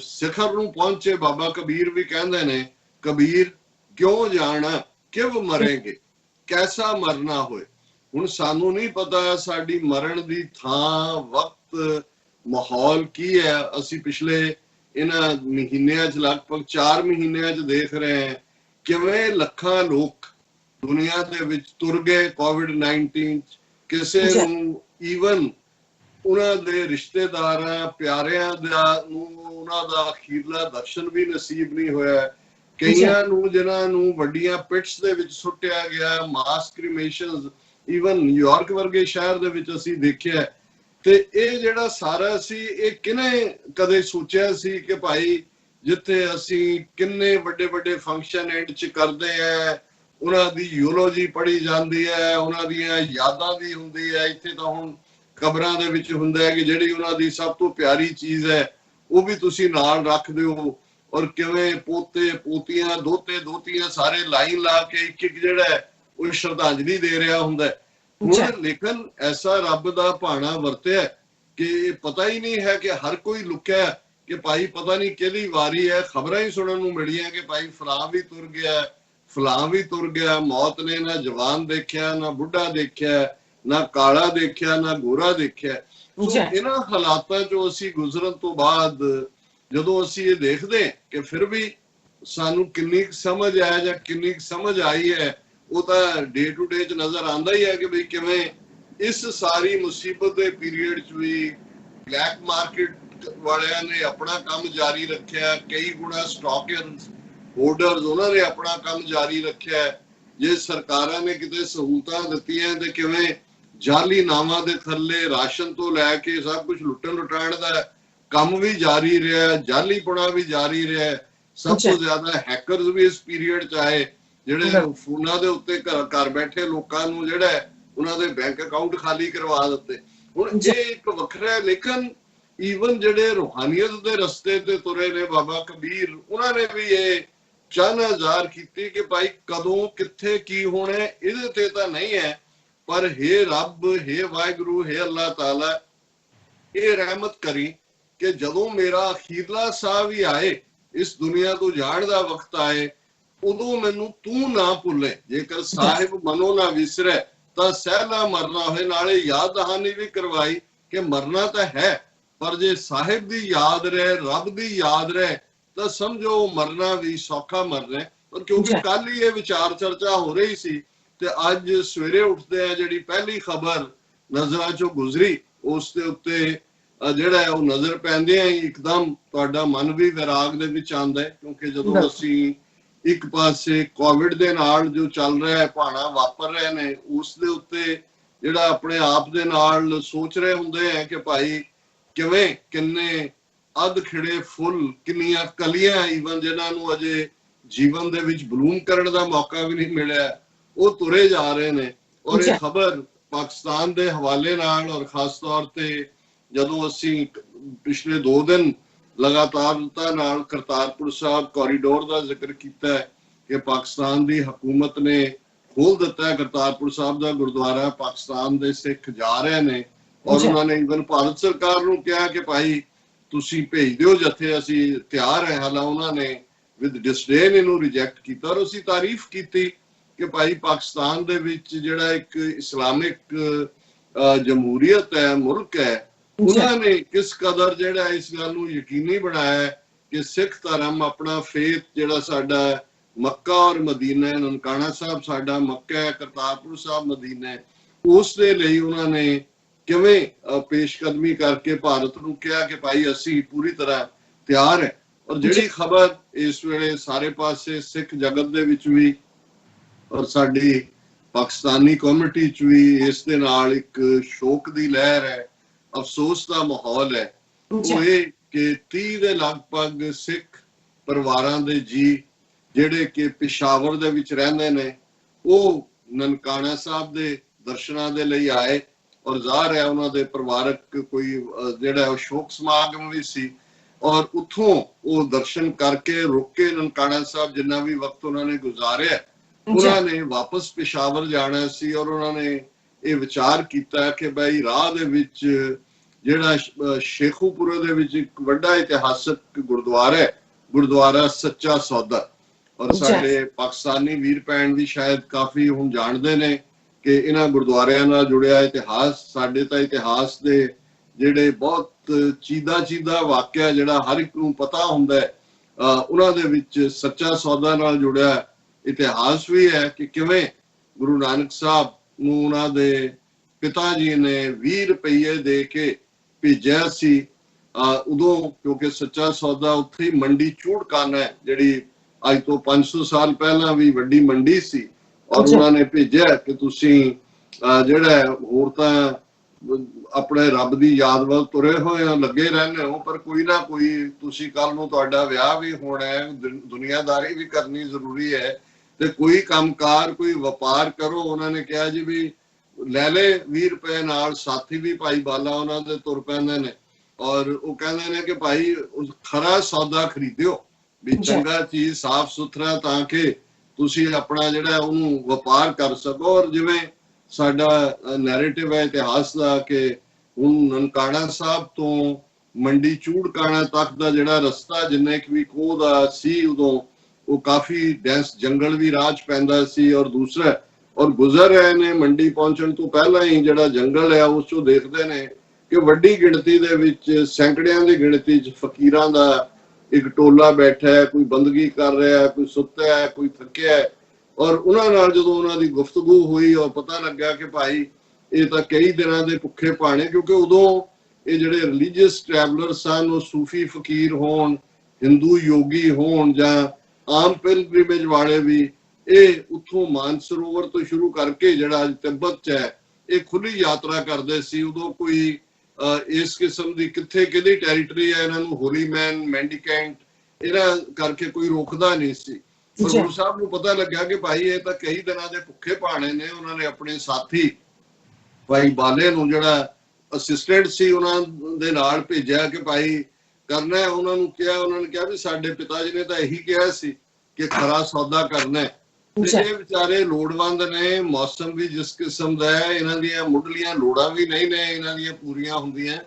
ਸਿਖਰ ਨੂੰ ਪਹੁੰਚੇ ਬਾਬਾ ਕਬੀਰ ਵੀ ਕਹਿੰਦੇ ਨੇ, ਕਬੀਰ ਕਿਉਂ ਜਾਣਾ ਕਿਵ ਮਰੇਂਗੇ, ਕੈਸਾ ਮਰਨਾ ਹੋਏ। ਹੁਣ ਸਾਨੂੰ ਨਹੀਂ ਪਤਾ ਸਾਡੀ ਮਰਨ ਦੀ ਥਾਂ, ਵਕਤ, ਮਾਹੌਲ ਕੀ ਹੈ। ਅਸੀਂ ਪਿਛਲੇ ਇਹਨਾਂ ਮਹੀਨਿਆਂ 'ਚ ਲਗਭਗ 4 ਮਹੀਨਿਆਂ 'ਚ ਦੇਖ ਰਹੇ ਹਾਂ ਕਿਵੇਂ ਲੱਖਾਂ ਲੋਕ ਦੁਨੀਆ ਦੇ ਵਿੱਚ ਤੁਰ ਗਏ ਕੋਵਿਡ-19 'ਚ। ਕਿਸੇ ਨੂੰ ਈਵਨ ਉਹਨਾਂ ਦੇ ਰਿਸ਼ਤੇਦਾਰਾਂ ਪਿਆਰਿਆਂ ਨੂੰ ਉਹਨਾਂ ਦਾ ਅਖੀਰਲਾ ਦਰਸ਼ਨ ਵੀ ਨਸੀਬ ਨਹੀਂ ਹੋਇਆ। ਕਈਆਂ ਨੂੰ ਜਿਨ੍ਹਾਂ ਨੂੰ ਵੱਡੀਆਂ ਪਿਟਸ ਦੇ ਵਿੱਚ ਸੁੱਟਿਆ ਗਿਆ, ਮਾਸ ਕ੍ਰੀਮੇਸ਼ਨਸ ਈਵਨ ਨਿਊਯਾਰਕ ਵਰਗੇ ਸ਼ਹਿਰ ਦੇ ਵਿੱਚ ਅਸੀਂ ਦੇਖਿਆ। ਤੇ ਇਹ ਜਿਹੜਾ ਸਾਰਾ ਸੀ, ਇਹ ਕਿਹਨੇ ਕਦੇ ਸੋਚਿਆ ਸੀ ਕਿ ਭਾਈ ਜਿੱਥੇ ਅਸੀਂ ਕਿੰਨੇ ਵੱਡੇ ਵੱਡੇ ਫੰਕਸ਼ਨ ਐਂਡ 'ਚ ਕਰਦੇ ਆ, ਉਹਨਾਂ ਦੀ ਯੂਲੋਜੀ ਪੜ੍ਹੀ ਜਾਂਦੀ ਹੈ, ਉਹਨਾਂ ਦੀਆਂ ਯਾਦਾਂ ਦੀ ਹੁੰਦੀ ਹੈ। ਇੱਥੇ ਤਾਂ ਹੁਣ ਕਬਰਾਂ ਦੇ ਵਿੱਚ ਹੁੰਦਾ ਹੈ ਕਿ ਜਿਹੜੀ ਉਹਨਾਂ ਦੀ ਸਭ ਤੋਂ ਪਿਆਰੀ ਚੀਜ਼ ਹੈ ਉਹ ਵੀ ਤੁਸੀਂ ਨਾਲ ਰੱਖ ਦਿਓ, ਔਰ ਕਿਵੇਂ ਪੋਤੇ ਪੋਤੀਆਂ ਦੋਤੇ ਦੋਤੀਆਂ ਸਾਰੇ ਲਾਈਨ ਲਾ ਕੇ ਇੱਕ ਇੱਕ ਜਿਹੜਾ ਉਹ ਸ਼ਰਧਾਂਜਲੀ ਦੇ ਰਿਹਾ ਹੁੰਦਾ। ਹੁਣ ਲੇਕਿਨ ਐਸਾ ਰੱਬ ਦਾ ਭਾਣਾ ਵਰਤਿਆ ਕਿ ਪਤਾ ਹੀ ਨਹੀਂ ਹੈ ਕਿ ਹਰ ਕੋਈ ਲੁਕਿਆ ਕਿ ਭਾਈ ਪਤਾ ਨਹੀਂ ਕਿਹਦੀ ਵਾਰੀ ਹੈ। ਖਬਰਾਂ ਹੀ ਸੁਣਨ ਨੂੰ ਮਿਲੀਆਂ ਕਿ ਭਾਈ ਫਲਾਂ ਵੀ ਤੁਰ ਗਿਆ, ਫਲਾਂ ਵੀ ਤੁਰ ਗਿਆ। ਮੌਤ ਨੇ ਨਾ ਜਵਾਨ ਦੇਖਿਆ, ਨਾ ਬੁੱਢਾ ਦੇਖਿਆ, ਨਾ ਕਾਲਾ ਦੇਖਿਆ, ਨਾ ਗੋਰਾ ਦੇਖਿਆ। ਸੋ ਇਹਨਾਂ ਹਾਲਾਤਾਂ ਚੋਂ ਅਸੀਂ ਗੁਜ਼ਰਨ ਤੋਂ ਬਾਅਦ ਜਦੋਂ ਅਸੀਂ ਇਹ ਦੇਖਦੇ ਕਿ ਫਿਰ ਵੀ ਸਾਨੂੰ ਕਿੰਨੀ ਸਮਝ ਆਇਆ ਜਾਂ ਕਿੰਨੀ ਸਮਝ ਆਈ ਹੈ, ਉਹ ਤਾਂ ਡੇ ਟੂ ਡੇ 'ਚ ਨਜ਼ਰ ਆਉਂਦਾ ਹੀ ਹੈ ਕਿ ਬਈ ਕਿਵੇਂ ਇਸ ਸਾਰੀ ਮੁਸੀਬਤ ਦੇ ਪੀਰੀਅਡ 'ਚ ਵੀ ਬਲੈਕ ਮਾਰਕੀਟ ਵਾਲਿਆਂ ਨੇ ਆਪਣਾ ਕੰਮ ਜਾਰੀ ਰੱਖਿਆ। ਕਈ ਗੁਣਾ ਸਟਾਕਰਸ ਹੋਲਡਰਸ ਉਹਨਾਂ ਨੇ ਆਪਣਾ ਕੰਮ ਜਾਰੀ ਰੱਖਿਆ। ਜੇ ਸਰਕਾਰਾਂ ਨੇ ਕਿਤੇ ਸਹੂਲਤਾਂ ਦਿੱਤੀਆਂ ਤੇ ਕਿਵੇਂ ਜਾਲੀ ਨਾਵਾਂ ਦੇ ਥੱਲੇ ਰਾਸ਼ਨ ਤੋਂ ਲੈ ਕੇ ਸਭ ਕੁਝ ਲੁੱਟਣ ਲੁਟਾਉਣ ਦਾ ਕੰਮ ਵੀ ਜਾਰੀ ਰਿਹਾ, ਜਾਲੀਪੁਣਾ ਵੀ ਜਾਰੀ ਰਿਹਾ। ਸਭ ਤੋਂ ਜ਼ਿਆਦਾ ਹੈਕਰਸ ਵੀ ਇਸ ਪੀਰੀਅਡ ਚ ਆਏ, ਜਿਹੜੇ ਫੋਨਾਂ ਦੇ ਉੱਤੇ ਘਰ ਬੈਠੇ ਲੋਕਾਂ ਨੂੰ ਜਿਹੜਾ ਉਹਨਾਂ ਦੇ ਬੈਂਕ ਅਕਾਊਂਟ ਖਾਲੀ ਕਰਵਾ ਦਿੱਤੇ। ਹੁਣ ਇਹ ਇੱਕ ਵੱਖਰਾ ਹੈ, ਲੇਕਿਨ ਈਵਨ ਜਿਹੜੇ ਰੂਹਾਨੀਅਤ ਦੇ ਰਸਤੇ ਤੇ ਤੁਰੇ ਨੇ ਬਾਬਾ ਕਬੀਰ, ਉਹਨਾਂ ਨੇ ਵੀ ਇਹ ਚਾਹਨਾ ਜ਼ਾਹਰ ਕੀਤੀ ਕਿ ਭਾਈ ਕਦੋਂ ਕਿੱਥੇ ਕੀ ਹੋਣਾ ਇਹਦੇ ਤੇ ਤਾਂ ਨਹੀਂ ਹੈ, ਪਰ ਹੇ ਰੱਬ, ਹੇ ਵਾਹਿਗੁਰੂ, ਹੇ ਅੱਲਾਹ ਤਾਲਾ, ਇਹ ਰਹਿਮਤ ਕਰੀ ਕਿ ਜਦੋਂ ਮੇਰਾ ਅਖੀਰਲਾ ਸਾਹ ਵੀ ਆਏ, ਇਸ ਦੁਨੀਆ ਤੋਂ ਜਾਣ ਦਾ ਵਕਤ ਆਏ, ਉਦੋਂ ਮੈਨੂੰ ਤੂੰ ਨਾ ਭੁੱਲੇ। ਜੇਕਰ ਸਾਹਿਬ ਮਨੋਂ ਨਾ ਵਿਸਰੇ ਤਾਂ ਸਹਿਲਾ ਮਰਨਾ ਹੋਏ। ਨਾਲੇ ਯਾਦ ਦਹਾਨੀ ਵੀ ਕਰਵਾਈ ਕਿ ਮਰਨਾ ਤਾਂ ਹੈ, ਪਰ ਜੇ ਸਾਹਿਬ ਦੀ ਯਾਦ ਰਹੇ, ਰੱਬ ਦੀ ਯਾਦ ਰਹੇ, ਤਾਂ ਸਮਝੋ ਮਰਨਾ ਵੀ ਸੌਖਾ ਮਰਨਾ। ਪਰ ਕਿਉਂਕਿ ਕੱਲ ਹੀ ਇਹ ਵਿਚਾਰ ਚਰਚਾ ਹੋ ਰਹੀ ਸੀ ਤੇ ਅੱਜ ਸਵੇਰੇ ਉੱਠਦੇ ਆ ਜਿਹੜੀ ਪਹਿਲੀ ਖਬਰ ਨਜ਼ਰਾਂ ਚੋਂ ਗੁਜ਼ਰੀ, ਉਸ ਦੇ ਉੱਤੇ ਜਿਹੜਾ ਉਹ ਨਜ਼ਰ ਪੈਂਦੇ ਆ ਇੱਕਦਮ ਤੁਹਾਡਾ ਮਨ ਵੀ ਵਿਰਾਗ ਦੇ ਵਿੱਚ ਆਉਂਦਾ ਹੈ। ਕਿਉਂਕਿ ਜਦੋਂ ਅਸੀਂ ਇੱਕ ਪਾਸੇ ਕੋਵਿਡ ਦੇ ਨਾਲ ਜੋ ਚੱਲ ਰਿਹਾ ਹੈ, ਭਾਣਾ ਵਾਪਰ ਰਹੇ ਨੇ, ਉਸ ਦੇ ਉੱਤੇ ਜਿਹੜਾ ਆਪਣੇ ਆਪ ਦੇ ਨਾਲ ਸੋਚ ਰਹੇ ਹੁੰਦੇ ਆ ਕਿ ਭਾਈ ਕਿਵੇਂ ਕਿੰਨੇ ਅੱਧ ਖਿੜੇ ਫੁੱਲ, ਕਿੰਨੀਆਂ ਕਲੀਆਂ ਈਵਨ ਜਿਨ੍ਹਾਂ ਨੂੰ ਅਜੇ ਜੀਵਨ ਦੇ ਵਿੱਚ ਬਲੂਮ ਕਰਨ ਦਾ ਮੌਕਾ ਵੀ ਨਹੀਂ ਮਿਲਿਆ, ਉਹ ਤੁਰੇ ਜਾ ਰਹੇ ਨੇ। ਔਰ ਇਹ ਖਬਰ ਪਾਕਿਸਤਾਨ ਦੇ ਹਵਾਲੇ ਨਾਲ, ਔਰ ਖਾਸ ਤੌਰ ਤੇ ਜਦੋਂ ਅਸੀਂ ਪਿਛਲੇ 2 ਦਿਨ ਲਗਾਤਾਰਤਾ ਨਾਲ ਕਰਤਾਰਪੁਰ ਸਾਹਿਬ ਕੋਰੀਡੋਰ ਦਾ ਜ਼ਿਕਰ ਕੀਤਾ ਹੈ ਕਿ ਪਾਕਿਸਤਾਨ ਦੀ ਹਕੂਮਤ ਨੇ ਖੋਲ ਦਿੱਤਾ ਹੈ ਕਰਤਾਰਪੁਰ ਸਾਹਿਬ ਦਾ ਗੁਰਦੁਆਰਾ, ਪਾਕਿਸਤਾਨ ਦੇ ਸਿੱਖ ਜਾ ਰਹੇ ਨੇ, ਔਰ ਉਹਨਾਂ ਨੇ ਇਵਨ ਭਾਰਤ ਸਰਕਾਰ ਨੂੰ ਕਿਹਾ ਕਿ ਭਾਈ ਤੁਸੀਂ ਭੇਜ ਦਿਓ ਜਥੇ, ਅਸੀਂ ਤਿਆਰ ਹੈ। ਹਾਲਾਂ ਉਹਨਾਂ ਨੇ ਵਿਦ ਡਿਸਡੇਨ ਇਹਨੂੰ ਰਿਜੈਕਟ ਕੀਤਾ, ਔਰ ਅਸੀਂ ਤਾਰੀਫ ਕੀਤੀ ਕਿ ਭਾਈ ਪਾਕਿਸਤਾਨ ਦੇ ਵਿੱਚ ਜਿਹੜਾ ਇੱਕ ਇਸਲਾਮਿਕ ਜਮਹੂਰੀਅਤ ਹੈ, ਮੁਲਕ ਹੈ, ਉਹਨਾਂ ਨੇ ਕਿਸ ਕਦਰ ਜਿਹੜਾ ਇਸ ਗੱਲ ਨੂੰ ਯਕੀਨੀ ਬਣਾਇਆ ਕਿ ਸਿੱਖ ਧਰਮ ਆਪਣਾ ਫੇਥ ਜਿਹੜਾ ਸਾਡਾ ਮੱਕਾ ਔਰ ਮਦੀਨਾ ਹੈ, ਨਨਕਾਣਾ ਸਾਹਿਬ ਸਾਡਾ ਮੱਕਾ ਹੈ, ਕਰਤਾਰਪੁਰ ਸਾਹਿਬ ਮਦੀਨਾ ਹੈ, ਉਸ ਦੇ ਲਈ ਉਹਨਾਂ ਨੇ ਕਿਵੇਂ ਪੇਸ਼ਕਦਮੀ ਕਰਕੇ ਭਾਰਤ ਨੂੰ ਕਿਹਾ ਕਿ ਭਾਈ ਅਸੀਂ ਪੂਰੀ ਤਰ੍ਹਾਂ ਤਿਆਰ ਹੈ। ਔਰ ਜਿਹੜੀ ਖਬਰ ਇਸ ਵੇਲੇ ਸਾਰੇ ਪਾਸੇ ਸਿੱਖ ਜਗਤ ਦੇ ਵਿੱਚ ਵੀ ਔਰ ਸਾਡੀ ਪਾਕਿਸਤਾਨੀ ਕਮਿਊਨਿਟੀ ਚ ਵੀ ਇਸ ਦੇ ਨਾਲ ਇੱਕ ਸ਼ੋਕ ਦੀ ਲਹਿਰ ਹੈ, ਅਫਸੋਸ ਦਾ ਮਾਹੌਲ ਹੈ, ਉਹ ਇਹ ਕਿ 30 ਦੇ ਲਗਭਗ ਸਿੱਖ ਪਰਿਵਾਰਾਂ ਦੇ ਜੀ ਜਿਹੜੇ ਕਿ ਪਿਸ਼ਾਵਰ ਦੇ ਵਿੱਚ ਰਹਿੰਦੇ ਨੇ, ਉਹ ਨਨਕਾਣਾ ਸਾਹਿਬ ਦੇ ਦਰਸ਼ਨਾਂ ਦੇ ਲਈ ਆਏ। ਔਰ ਜ਼ਾਹਰ ਹੈ ਉਹਨਾਂ ਦੇ ਪਰਿਵਾਰਕ ਕੋਈ ਜਿਹੜਾ ਉਹ ਸ਼ੋਕ ਸਮਾਗਮ ਵੀ ਸੀ, ਔਰ ਉੱਥੋਂ ਉਹ ਦਰਸ਼ਨ ਕਰਕੇ ਰੁਕ ਕੇ ਨਨਕਾਣਾ ਸਾਹਿਬ ਜਿੰਨਾ ਵੀ ਵਕਤ ਉਹਨਾਂ ਨੇ ਗੁਜ਼ਾਰਿਆ, ਉਹਨਾਂ ਨੇ ਵਾਪਸ ਪਿਸ਼ਾਵਰ ਜਾਣਾ ਸੀ। ਔਰ ਉਹਨਾਂ ਨੇ ਇਹ ਵਿਚਾਰ ਕੀਤਾ ਕਿ ਭਾਈ ਰਾਹ ਦੇ ਵਿੱਚ ਜਿਹੜਾ ਸ਼ੇਖੂਪੁਰੇ ਦੇ ਵਿੱਚ ਇੱਕ ਵੱਡਾ ਇਤਿਹਾਸਕ ਗੁਰਦੁਆਰਾ ਹੈ, ਗੁਰਦੁਆਰਾ ਸੱਚਾ ਸੌਦਾ, ਔਰ ਸਾਡੇ ਪਾਕਿਸਤਾਨੀ ਵੀਰ ਭੈਣ ਵੀ ਸ਼ਾਇਦ ਕਾਫੀ ਹੁਣ ਜਾਣਦੇ ਨੇ ਕਿ ਇਹਨਾਂ ਗੁਰਦੁਆਰਿਆਂ ਨਾਲ ਜੁੜਿਆ ਇਤਿਹਾਸ। ਸਾਡੇ ਤਾਂ ਇਤਿਹਾਸ ਦੇ ਜਿਹੜੇ ਬਹੁਤ ਚੀਦਾ ਵਾਕਿਆ ਜਿਹੜਾ ਹਰ ਇੱਕ ਨੂੰ ਪਤਾ ਹੁੰਦਾ ਹੈ, ਉਹਨਾਂ ਦੇ ਵਿੱਚ ਸੱਚਾ ਸੌਦਾ ਨਾਲ ਜੁੜਿਆ ਇਤਿਹਾਸ ਵੀ ਹੈ ਕਿ ਕਿਵੇਂ ਗੁਰੂ ਨਾਨਕ ਸਾਹਿਬ ਨੂੰ ਉਹਨਾਂ ਦੇ ਪਿਤਾ ਜੀ ਨੇ 20 ਰੁਪਏ ਦੇ ਕੇ ਭੇਜਿਆ ਸੀ ਉਦੋਂ, ਕਿਉਂਕਿ ਸੱਚਾ ਸੌਦਾ ਉੱਥੇ ਹੀ ਮੰਡੀ ਚੂੜਕਾਨਾ ਹੈ ਜਿਹੜੀ ਅੱਜ ਤੋਂ 500 ਸਾਲ ਪਹਿਲਾਂ ਵੀ ਵੱਡੀ ਮੰਡੀ ਸੀ, ਔਰ ਉਹਨਾਂ ਨੇ ਭੇਜਿਆ ਕਿ ਤੁਸੀਂ ਜਿਹੜਾ ਹੋਰ ਤਾਂ ਆਪਣੇ ਰੱਬ ਦੀ ਯਾਦ ਵੱਲ ਤੁਰੇ ਹੋਏ ਹੋ, ਲੱਗੇ ਰਹਿੰਦੇ ਹੋ, ਪਰ ਕੋਈ ਨਾ ਕੋਈ ਤੁਸੀਂ ਕੱਲ ਨੂੰ ਤੁਹਾਡਾ ਵਿਆਹ ਵੀ ਹੋਣਾ ਹੈ, ਦੁਨੀਆਦਾਰੀ ਵੀ ਕਰਨੀ ਜ਼ਰੂਰੀ ਹੈ, ਤੇ ਕੋਈ ਕੰਮਕਾਰ ਕੋਈ ਵਪਾਰ ਕਰੋ। ਉਹਨਾਂ ਨੇ ਕਿਹਾ ਜੀ ਵੀ ਲੈ ਲੈ 20 ਰੁਪਏ ਨਾਲ, ਸਾਥੀ ਵੀ ਭਾਈ ਬਾਲਾ ਉਹਨਾਂ ਦੇ ਤੁਰ ਪੈਂਦੇ ਨੇ, ਔਰ ਉਹ ਕਹਿੰਦੇ ਨੇ ਕਿ ਭਾਈ ਖਰਾ ਸੌਦਾ ਖਰੀਦਿਓ, ਵੀ ਚੰਗਾ ਚੀਜ਼ ਸਾਫ਼ ਸੁਥਰਾ, ਤਾਂ ਕਿ ਤੁਸੀਂ ਆਪਣਾ ਜਿਹੜਾ ਉਹਨੂੰ ਵਪਾਰ ਕਰ ਸਕੋ। ਔਰ ਜਿਵੇਂ ਸਾਡਾ ਨੈਰੇਟਿਵ ਹੈ ਇਤਿਹਾਸ ਦਾ ਕਿ ਹੁਣ ਨਨਕਾਣਾ ਸਾਹਿਬ ਤੋਂ ਮੰਡੀ ਚੂੜਕਾਣਾ ਤੱਕ ਦਾ ਜਿਹੜਾ ਰਸਤਾ ਜਿੰਨੇ ਕੁ ਵੀ ਕੋਹ ਦਾ ਸੀ ਉਦੋਂ, ਉਹ ਕਾਫੀ ਡੈਂਸ ਜੰਗਲ ਵੀ ਰਾਹ ਚ ਪੈਂਦਾ ਸੀ। ਔਰ ਦੂਸਰਾ ਔਰ ਗੁਜ਼ਰ ਰਹੇ ਨੇ ਮੰਡੀ ਪਹੁੰਚਣ ਤੋਂ ਪਹਿਲਾਂ ਹੀ ਜਿਹੜਾ ਜੰਗਲ ਹੈ ਉਸ ਚੋਂ ਦੇਖਦੇ ਨੇ ਕਿ ਵੱਡੀ ਗਿਣਤੀ ਦੇ ਵਿੱਚ, ਸੈਂਕੜਿਆਂ ਦੀ ਗਿਣਤੀ ਚ ਫਕੀਰਾਂ ਦਾ ਇੱਕ ਟੋਲਾ ਬੈਠਾ ਹੈ, ਕੋਈ ਬੰਦਗੀ ਕਰ ਰਿਹਾ, ਕੋਈ ਸੁੱਤਾ ਹੈ, ਕੋਈ ਥੱਕਿਆ ਹੈ। ਔਰ ਉਹਨਾਂ ਨਾਲ ਜਦੋਂ ਉਹਨਾਂ ਦੀ ਗੁਫ਼ਤਗੂ ਹੋਈ ਔਰ ਪਤਾ ਲੱਗਾ ਕਿ ਭਾਈ ਇਹ ਤਾਂ ਕਈ ਦਿਨਾਂ ਦੇ ਭੁੱਖੇ ਭਾਣੇ, ਕਿਉਂਕਿ ਉਦੋਂ ਇਹ ਜਿਹੜੇ ਰਿਲੀਜੀਅਸ ਟਰੈਵਲਰ ਸਨ, ਉਹ ਸੂਫੀ ਫਕੀਰ ਹੋਣ, ਹਿੰਦੂ ਯੋਗੀ ਹੋਣ ਜਾਂ ਆਮ ਪਿਲਗ੍ਰਿਮੇਜ ਵਾਲੇ ਵੀ, ਇਹ ਉੱਥੋਂ ਮਾਨਸਰੋਵਰ ਤੋਂ ਸ਼ੁਰੂ ਕਰਕੇ ਜਿਹੜਾ ਅੱਜ ਤਿੱਬਤ ਚ ਹੈ, ਇਹ ਖੁੱਲੀ ਯਾਤਰਾ ਕਰਦੇ ਸੀ। ਉਦੋਂ ਕੋਈ ਇਸ ਕਿਸਮ ਦੀ ਕਿੱਥੇ ਕਿਹਦੀ ਟੈਰੀਟਰੀ ਹੈ, ਇਹਨਾਂ ਨੂੰ ਹੋਲੀਮੈਨ ਮੈਂਡੀਕੈਂਟ ਇਹਨਾਂ ਕਰਕੇ ਕੋਈ ਰੋਕਦਾ ਨਹੀਂ ਸੀ। ਪਰ ਗੁਰੂ ਸਾਹਿਬ ਨੂੰ ਪਤਾ ਲੱਗਿਆ ਕਿ ਭਾਈ ਇਹ ਤਾਂ ਕਈ ਦਿਨਾਂ ਦੇ ਭੁੱਖੇ ਭਾਣੇ ਨੇ। ਉਹਨਾਂ ਨੇ ਆਪਣੇ ਸਾਥੀ ਭਾਈ ਬਾਲੇ ਨੂੰ, ਜਿਹੜਾ ਅਸਿਸਟੈਂਟ ਸੀ ਉਹਨਾਂ ਦੇ ਨਾਲ ਭੇਜਿਆ ਕਿ ਭਾਈ ਕਰਨਾ। ਉਹਨਾਂ ਨੂੰ ਕਿਹਾ, ਉਹਨਾਂ ਨੇ ਕਿਹਾ ਵੀ ਸਾਡੇ ਪਿਤਾ ਜੀ ਨੇ ਤਾਂ ਇਹੀ ਕਿਹਾ ਸੀ ਕਿ ਖਰਾ ਸੌਦਾ ਕਰਨਾ ਹੈ। ਇਹ ਵਿਚਾਰੇ ਲੋੜਵੰਦ ਨੇ, ਮੌਸਮ ਵੀ ਜਿਸ ਕਿਸਮ ਦਾ ਹੈ, ਇਹਨਾਂ ਦੀਆਂ ਮੁੱਢਲੀਆਂ ਲੋੜਾਂ ਵੀ ਨਹੀਂ ਨੇ ਇਹਨਾਂ ਦੀਆਂ ਪੂਰੀਆਂ ਹੁੰਦੀਆਂ,